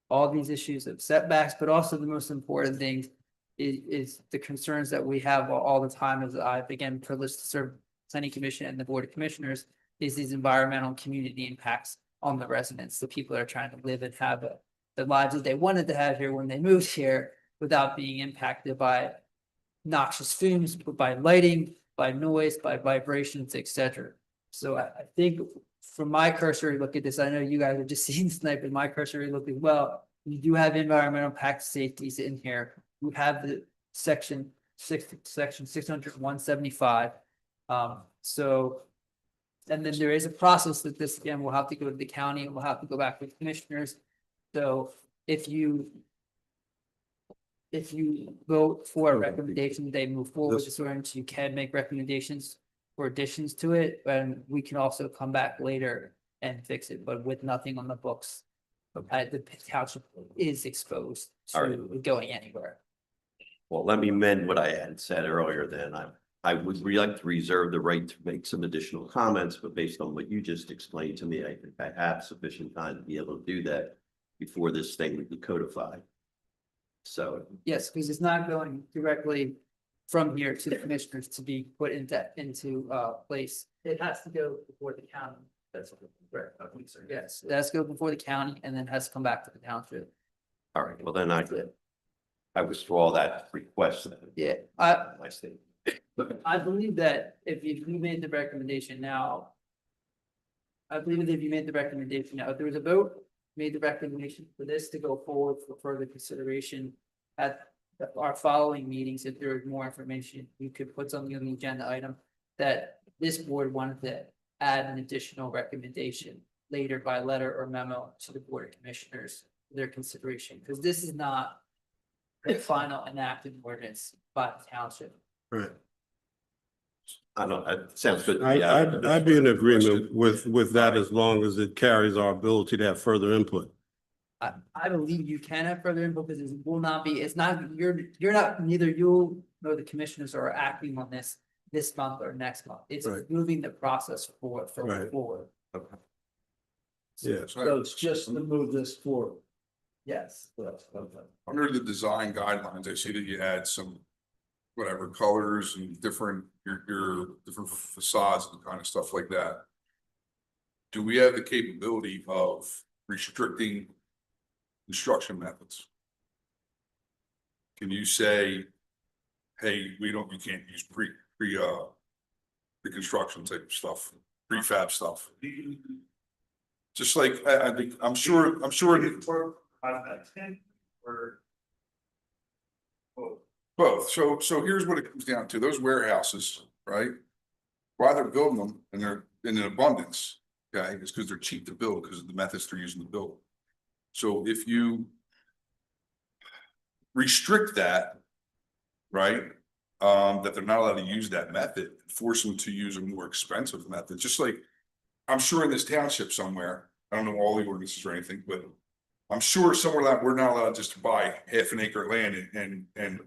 all these issues of setbacks, but also the most important thing is the concerns that we have all the time, as I've again privileged to serve planning commission and the board of commissioners, is these environmental and community impacts on the residents, the people that are trying to live and have the lives that they wanted to have here when they moved here without being impacted by noxious fumes, by lighting, by noise, by vibrations, etc. So I think from my cursory look at this, I know you guys are just seeing tonight, but my cursory look as well, you do have environmental impact safeties in here. We have the section 600-175. So, and then there is a process that this, again, will have to go to the county and we'll have to go back with commissioners. So if you vote for a recommendation, they move forward with this ordinance, you can make recommendations for additions to it, and we can also come back later and fix it, but with nothing on the books. The township is exposed to going anywhere. Well, let me amend what I had said earlier then. I would like to reserve the right to make some additional comments, but based on what you just explained to me, I think I have sufficient time to be able to do that before this thing would be codified. So. Yes, because it's not going directly from here to the commissioners to be put into place. It has to go before the county. That's correct. Yes, it has to go before the county and then has to come back to the township. All right, well then I withdraw that request. Then. Yeah, My statement. I believe that if you made the recommendation now, if there was a vote, made the recommendation for this to go forward for further consideration at our following meetings, if there is more information, you could put something on the agenda item that this board wanted to add an additional recommendation later by letter or memo to the board of commissioners for their consideration, because this is not the final enacted ordinance by the township. Right. I don't, it sounds good. to me. I'd be in agreement with that as long as it carries our ability to have further input. I believe you can have further input because it will not be, it's not, you're not, neither you nor the commissioners are acting on this month or next month. It's Right. moving the process forward. Okay. Yeah. So it's just to move this forward. Yes. Under the design guidelines, I see that you add some, whatever, colors and different, your different facades and kind of stuff like that. Do we have the capability of restricting construction methods? Can you say, hey, you can't use pre-construction type of stuff, prefab stuff? Just like, I think, I'm sure. Both. So here's what it comes down to. Those warehouses, right? Why they're building them and they're in an abundance, okay, is because they're cheap to build because of the methods they're using to build. So if you restrict that, right, that they're not allowed to use that method, force them to use a more expensive method, just like I'm sure in this township somewhere, I don't know all the ordinances or anything, but I'm sure somewhere that we're not allowed just to buy half an acre of land and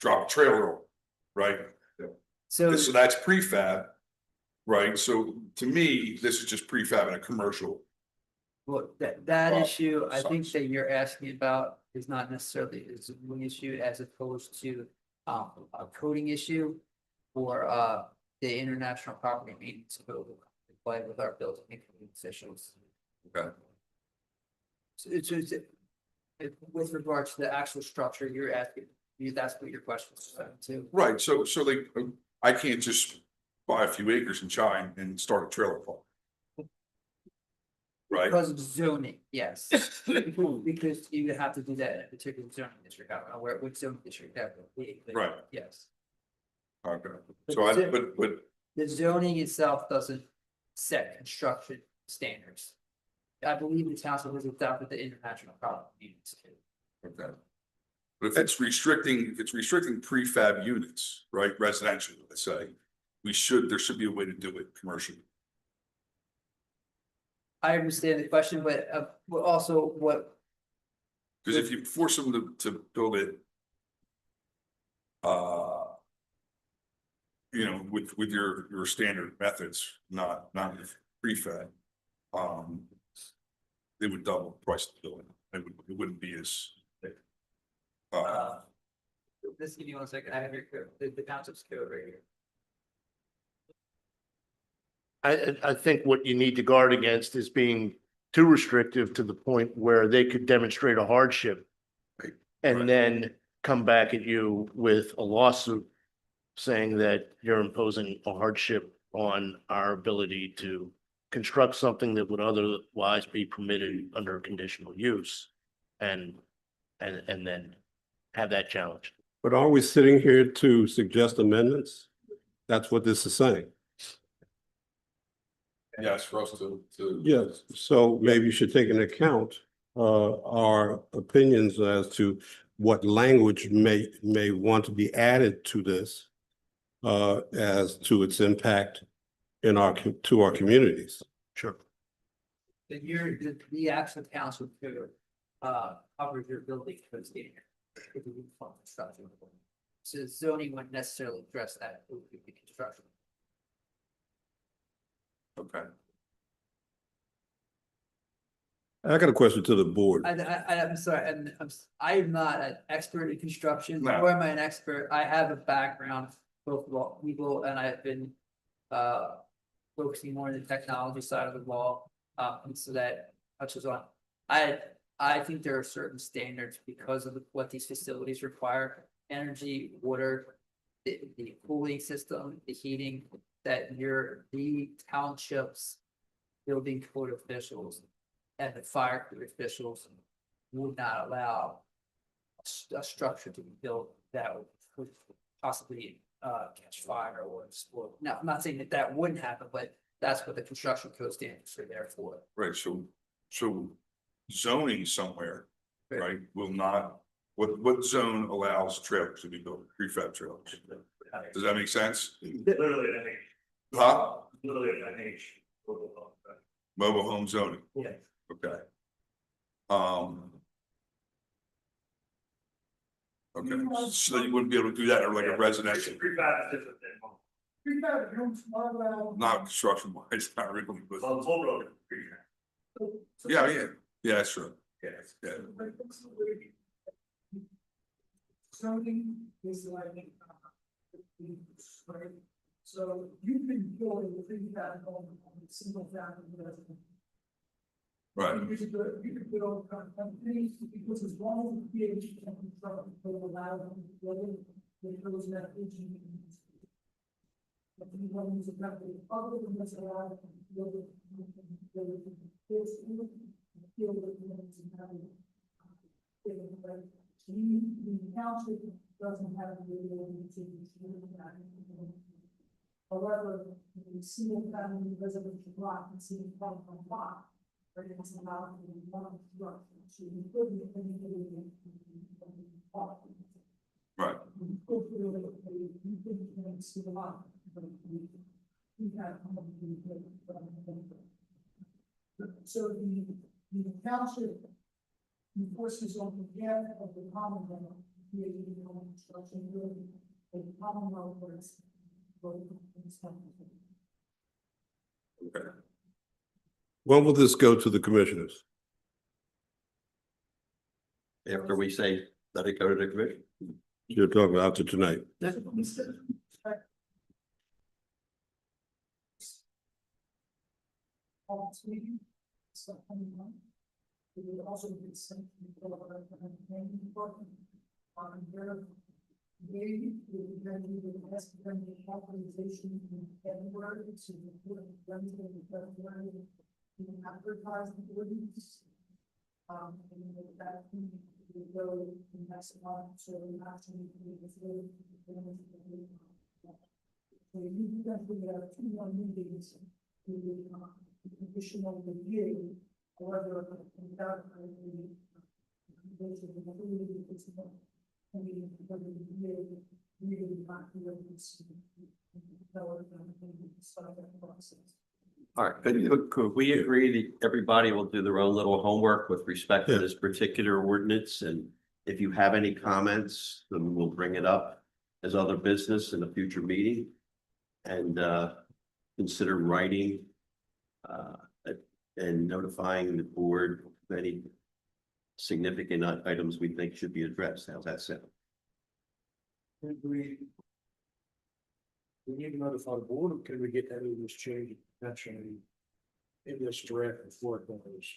drop a trailer, right? So that's prefab, right? So to me, this is just prefab in a commercial. well, that issue, I think that you're asking about is not necessarily a zoning issue as opposed to a coding issue or the international property maintenance code applied with our building and code officials. Okay. So with regards to the actual structure, you're asking, that's what your question is to. Right, so like, I can't just buy a few acres in China and start a trailer park. Right, Because of zoning, yes. Because you would have to do that in a particular zoning district, I don't know where, which zoning district that would be. but Right. Yes. okay, But so the- but, The zoning itself doesn't set construction standards. I believe the township has adopted the international property units. okay. But if it's restricting prefab units, right, residential, let's say, there should be a way to do it commercially. I understand the question, but also what, Because if you force them to build it. You know, with your standard methods, not with prefab. They would double the price of the building, it wouldn't be as. this, give me 1 second, I have your code, the township's code right here. I think what you need to guard against is being too restrictive to the point where they could demonstrate a hardship. Right. And then come back at you with a lawsuit saying that you're imposing a hardship on our ability to construct something that would otherwise be permitted under conditional use. And then have that challenged. But are we sitting here to suggest amendments? That's what this is saying. Yes, for us to. Yes, so maybe you should take into account our opinions as to what language may want to be added to this as to its impact in our communities. Sure. The actual township code covers your building code standard. If you want construction. So zoning wouldn't necessarily address that, it would be construction. Okay. I got a question to the board. I'm sorry, and I'm not an expert in construction, No. nor am I an expert. I have a background, both legal, and I've been focusing more on the technology side of the law, and so that touches on. I think there are certain standards because of what these facilities require, energy, water, the cooling system, the heating, that the townships, building code officials and the fire code officials would not allow a structure to be built that would possibly catch fire or explode. Now, I'm not saying that wouldn't happen, but that's what the construction code standards are there for. Right, so zoning somewhere, right, will not, what zone allows trailers to be built, prefab trailers? Does that make sense? Literally, I think, Huh? literally, I think. Mobile home zoning, Yeah. okay. Okay, so you wouldn't be able to do that or like a residential, Prefab is different than home. Prefab homes are allowed. not construction wise, not really, but, Well, the whole road is prefab. yeah, that's true, Yes. yeah. Zoning is like. Right, so you can build a prefab home on a single family residence. Right, You could build things, because as long as the PhD can construct, they allow them to build it, it goes that aging. But you want to use a method other than this allowed to build it. This, build it, the township doesn't have the ability to do that. However, the single family residential block and single family block. But it's allowed to be one structure, so you couldn't. right, You couldn't see a lot. You had. So the township enforces on behalf of the Commonwealth, creating the home construction building, the Commonwealth works. okay. When will this go to the commissioners? After we say, let it go to the commission. You're talking about to tonight. It would also be sent to the planning department. There, they would then need to ask them the authorization in February to put them in February to advertise the ordinance. And that would go next month, so we actually. So you definitely have 2 more meetings to additional review, however, without the. All right, could we agree that everybody will do their own little homework with respect to Yeah. this particular ordinance? And if you have any comments, then we'll bring it up as other business in a future meeting. And consider writing and notifying the board of any significant items we think should be addressed. How's that sound? We need to notify the board, or can we get any of this change mentioned in this draft before it goes?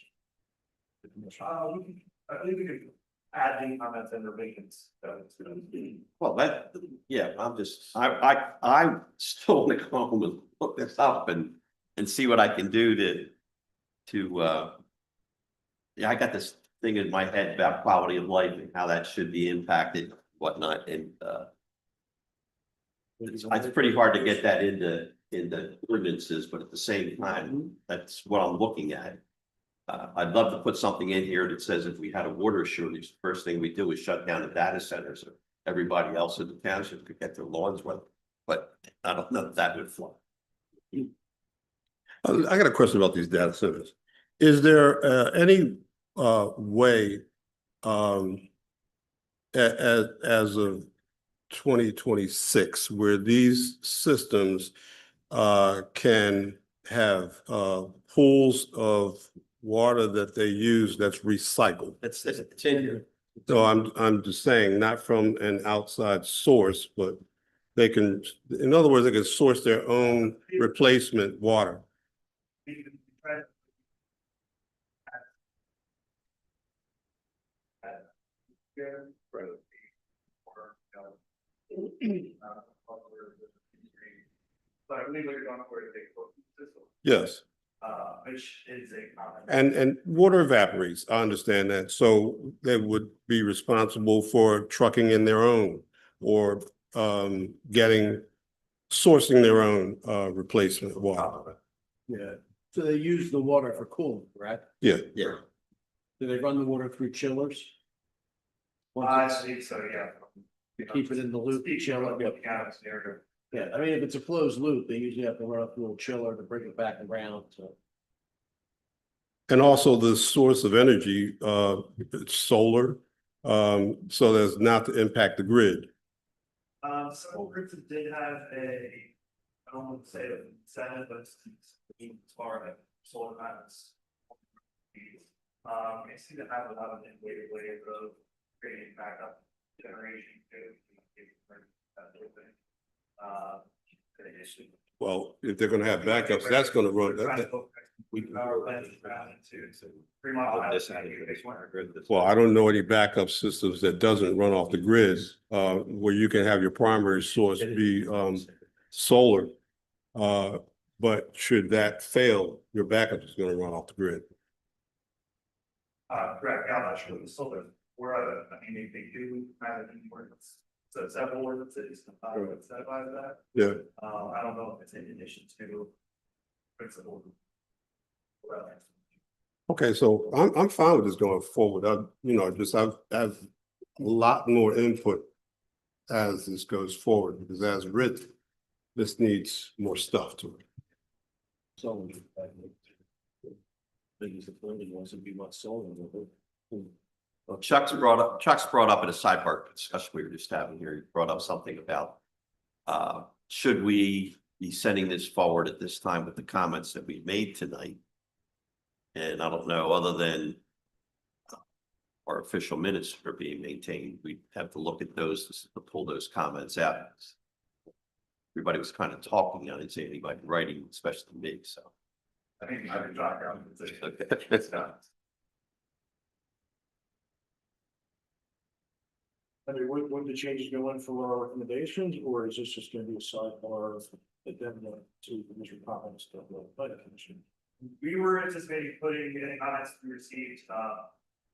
I believe we could add any comments and revisions. Well, yeah, I still want to go home and look this up and see what I can do to yeah, I got this thing in my head about quality of life and how that should be impacted, whatnot, and it's pretty hard to get that into ordinances, but at the same time, that's what I'm looking at. I'd love to put something in here that says if we had a water shortage, the first thing we do is shut down the data centers. So everybody else in the township could get their lawns wet, but I don't know if that would fly. I got a question about these data centers. Is there any way as of 2026 where these systems can have pools of water that they use that's recycled? It's in here. So I'm just saying, not from an outside source, but they can, in other words, they can source their own replacement water. We can try. But I believe you're going for a big system, Yes. which is a common. And water evaporates, I understand that, so they would be responsible for trucking in their own or sourcing their own replacement water. Yeah, so they use the water for cooling, right? Yeah. Yeah. Do they run the water through chillers? I see, so yeah. To keep it in the loop, chiller, yeah, I mean, if it's a closed loop, they usually have to run up a little chiller to bring it back around, so. And also the source of energy, it's solar, so as not to impact the grid. Several groups did have I don't want to say it, incentive, but it's as far as solar panels. I see that have a lot of innovative ways of creating backup generation to. Well, if they're gonna have backups, that's gonna run. Well, I don't know any backup systems that doesn't run off the grid, where you can have your primary source be solar. But should that fail, your backup is gonna run off the grid. Correct, yeah, I'm not sure the solar, I mean, they do have an ordinance, so several ordinances, set by that. Yeah. I don't know if it's in addition to. Principle. Okay, so I'm fine with this going forward. I've a lot more input as this goes forward, because as written, this needs more stuff to it. So. Biggest deployment wants to be what solar. Well, Chuck's brought up in a sidebar discussion we were just having here, he brought up something about should we be sending this forward at this time with the comments that we made tonight? And I don't know, other than our official minutes are being maintained, we have to look at those to pull those comments out. Everybody was kind of talking, I didn't see anybody writing, especially me, so. I think I've been talking about it. Okay. It's not. I mean, would the changes go in for our recommendations, or is this just gonna be a sidebar addendum to the Commissioner comments that the planning commission? We were anticipating putting any comments we received,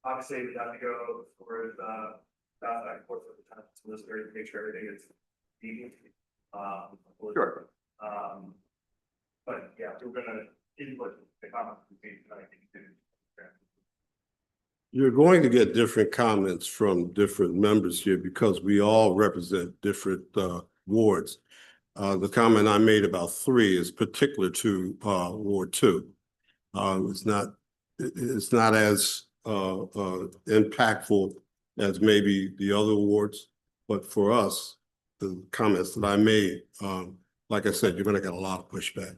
obviously we have to go for the, back and forth with the town solicitor to make sure everything is neat. Sure. But yeah, we're gonna input the comments we made tonight. You're going to get different comments from different members here because we all represent different wards. The comment I made about 3 is particular to Ward 2. It's not as impactful as maybe the other wards, but for us, the comments that I made, like I said, you're going to get a lot of pushback.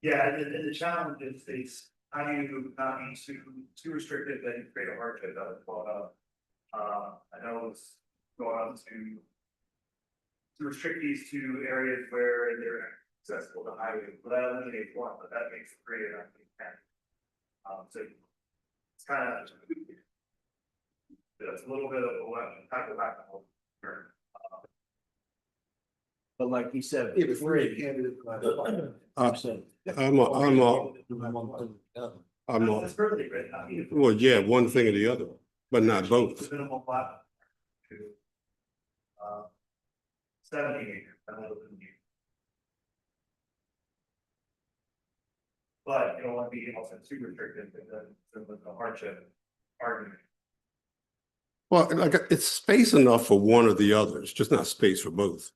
Yeah, and the challenge is how do you not be too restrictive that you create a hardship that is brought up. I know it's going on to restrict these to areas where they're accessible to highway, but that eliminates one, but that makes 3 and I think 10. So it's kind of, it's a little bit of a kind of back and forth. But like he said, If we're a candidate. That's perfectly great. I mean, Well, yeah, one thing or the other, but not both. minimal plat to 70 acres. I live in here. But you don't want to be also too restrictive, because then the hardship argument. Well, like it's space enough for one or the other. It's just not space for both.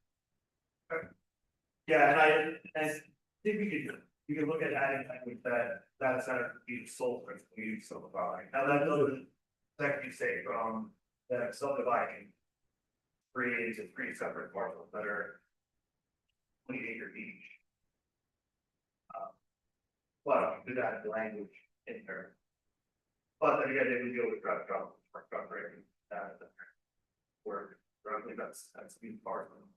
Yeah, and I think we could look at adding language that center could be sole principal use of the property. Now that doesn't technically say from that subdividing 3 into 3 separate parcels that are 20 acres each. But we could add the language in there. But then again, they would deal with truck rating, where roughly that's the part of the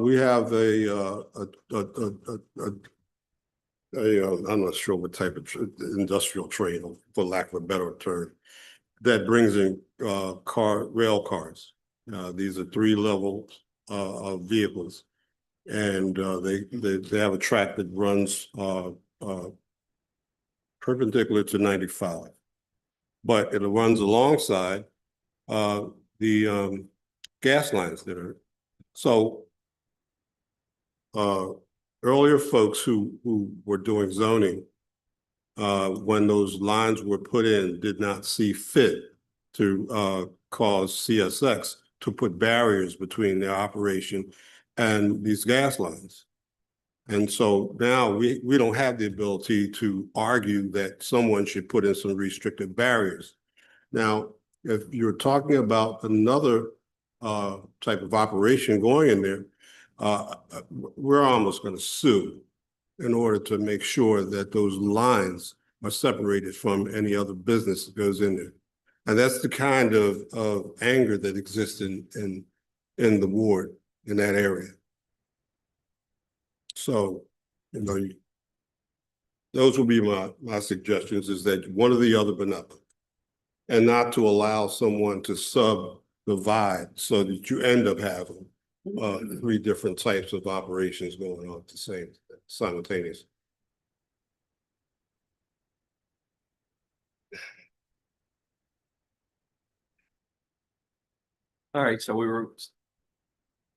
We have I'm not sure what type of industrial train, for lack of a better term, that brings in rail cars. These are 3 levels of vehicles, and they have a track that runs perpendicular to 95, but it runs alongside the gas lines that are so. Earlier folks who were doing zoning, when those lines were put in, did not see fit to cause CSX to put barriers between their operation and these gas lines. And so now we don't have the ability to argue that someone should put in some restrictive barriers. Now, if you're talking about another type of operation going in there, we're almost going to sue in order to make sure that those lines are separated from any other business that goes in there. And that's the kind of anger that exists in the ward, in that area. So, you know, those will be my suggestions, is that one or the other, but not both. And not to allow someone to subdivide so that you end up having 3 different types of operations going on at the same simultaneously. All right, so we were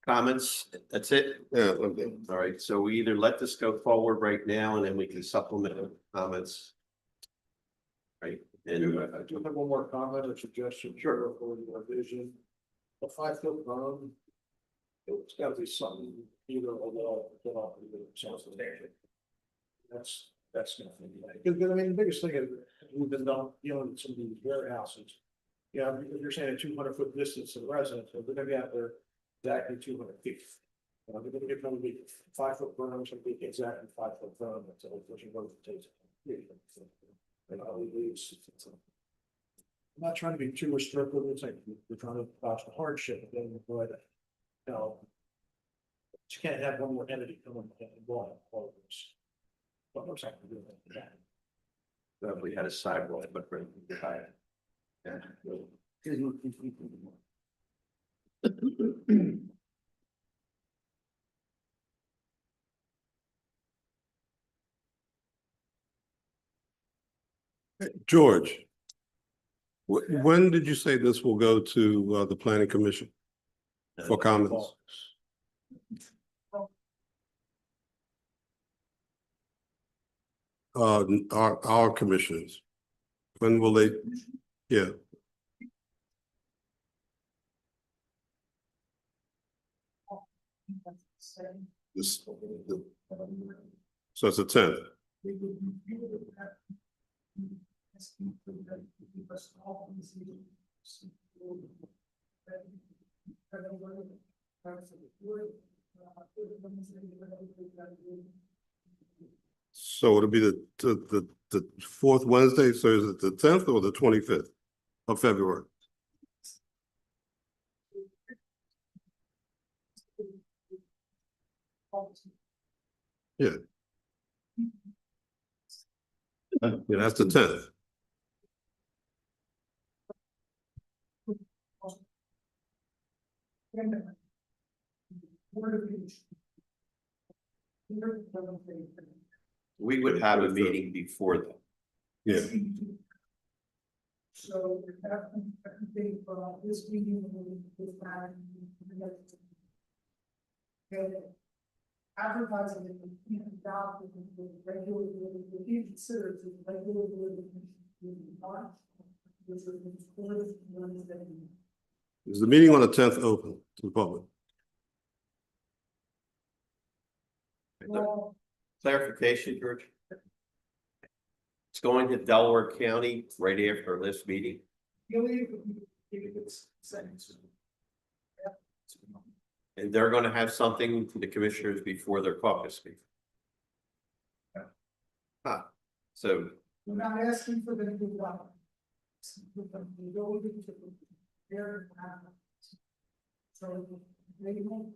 comments, that's it? Yeah, okay. All right, so we either let this go forward right now and then we can supplement with comments. Right, I and do have one more comment or suggestion. Sure. For your vision. A 5-foot berm. It's gotta be something either a wall or get off of the source of nature. That's gonna be like, because I mean, the biggest thing is we've been dealing with some of these warehouses. Yeah, if you're saying a 200-foot distance to the residence, so they're gonna be out there exactly 200 feet. They're gonna get them to be 5-foot berms, and be exactly 5-foot berm until pushing both takes. And all these. I'm not trying to be too restrictive. It's like we're trying to dodge the hardship, but you know, you can't have one more entity coming and blowing all of this. What looks like we're doing that. we had a sidewalk, but we're higher. George, when did you say this will go to the planning commission for comments? Our commissioners, when will they, yeah, this, so it's the 10th. So it'll be the fourth Wednesday, so is it the 10th or the 25th of February? Yeah. Yeah, that's the 10th. We would have a meeting before that. Yeah, So everything for this meeting is that. Advertising it, you know, adopt the regular, if you consider it regular. is the meeting on the 10th open to the public? Well, Clarification, George. It's going to Delaware County right after this meeting. it's seconds. And they're gonna have something to the commissioners before their caucus meeting. Huh, so, We're not asking for them to do that. So they won't,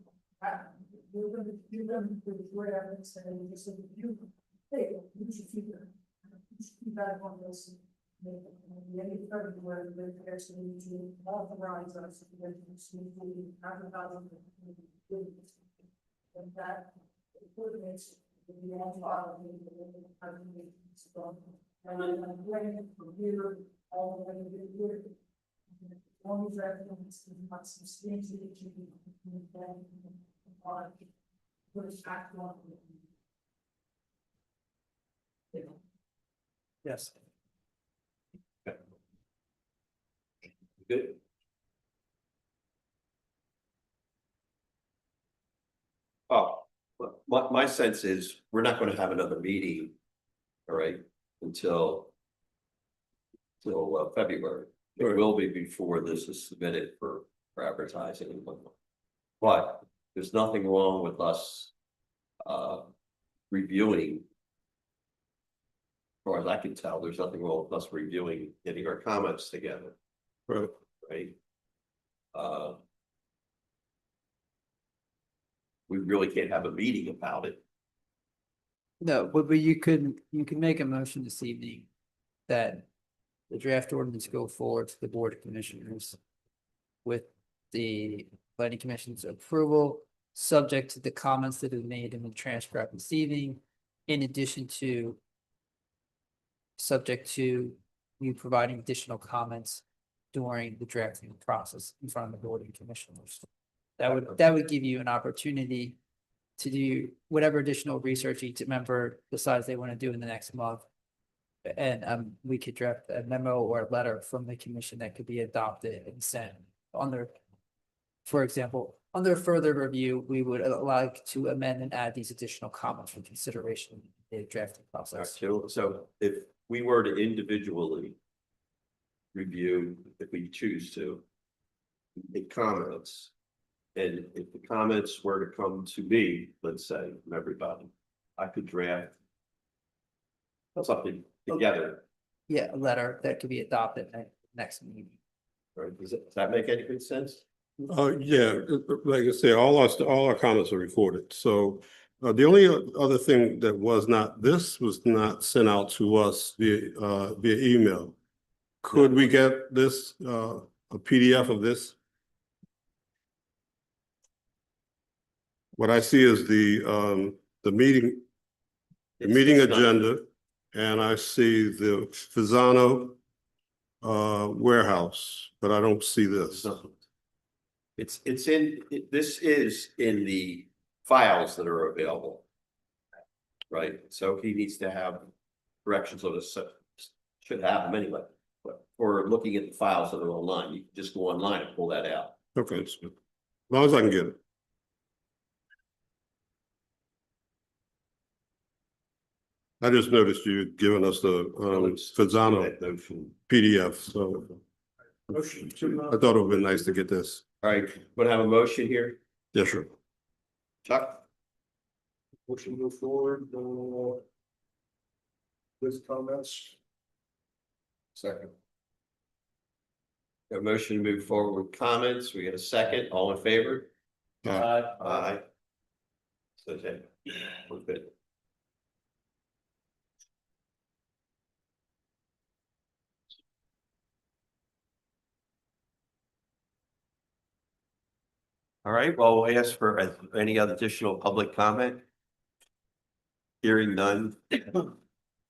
we're gonna give them the draft and say, this is you, hey, you should keep it. You should keep that on this. Any further where they actually need to authorize us to get this new advertising. And that coordinates the long file. And I'm waiting for here, all the way to here. As long as that is not substantially changing. Put it back on. Yes. good. Oh, my sense is, we're not gonna have another meeting, all right, until February. It will be before this is submitted for advertising and whatnot. But there's nothing wrong with us reviewing. As far as I can tell, there's nothing wrong with us reviewing, getting our comments together, Right. right? We really can't have a meeting about it. No, but you can make a motion this evening that the draft ordinance go forward to the Board of Commissioners with the planning commission's approval, subject to the comments that have been made in the transcript this evening, in addition to subject to you providing additional comments during the drafting process in front of the Board of Commissioners. That would give you an opportunity to do whatever additional research each member decides they want to do in the next month. And we could draft a memo or a letter from the commission that could be adopted and sent on their, for example, under further review, we would like to amend and add these additional comments for consideration in the drafting process. So if we were to individually review, if we choose to, make comments, and if the comments were to come to me, let's say, from everybody, I could draft something together. Yeah, a letter that could be adopted next meeting. Right? Does that make any good sense? Yeah, like I say, all our comments are recorded. So the only other thing that was not, this was not sent out to us via email. Could we get this, a PDF of this? What I see is the meeting, the meeting It's not- agenda, and I see the Fasano warehouse, but I don't see this. This is in the files that are available. Right, so he needs to have corrections on this, should have them anyway. But for looking at the files that are online, you can just go online and pull that out. Okay, as long as I can get it. I just noticed you had given us the Fasano Notion. PDF, so Motion to, I thought it would be nice to get this. All right, want to have a motion here? Yes, sure. Chuck, motion to move forward, with comments. Second. a motion to move forward with comments. We get a second, all in favor? Aye. So, okay, we're good. All right, well, we'll ask for any other additional public comment. Hearing none.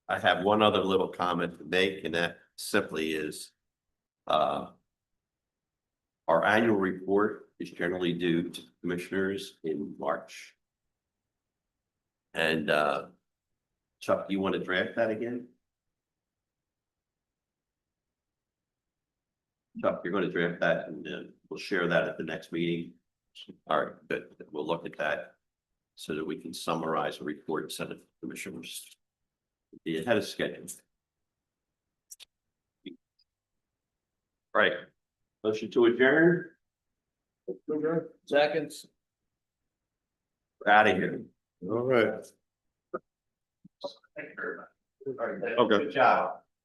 I have one other little comment to make, and that simply is, our annual report is generally due to commissioners in March. And, Chuck, you want to draft that again? Chuck, you're going to draft that, and we'll share that at the next meeting. All right, good. We'll look at that so that we can summarize a report and send it to commissioners. Be ahead of schedule. Right. Motion to adjourn. Seconds. We're out of here. All right. Thank you very much. All right, Okay. Good job.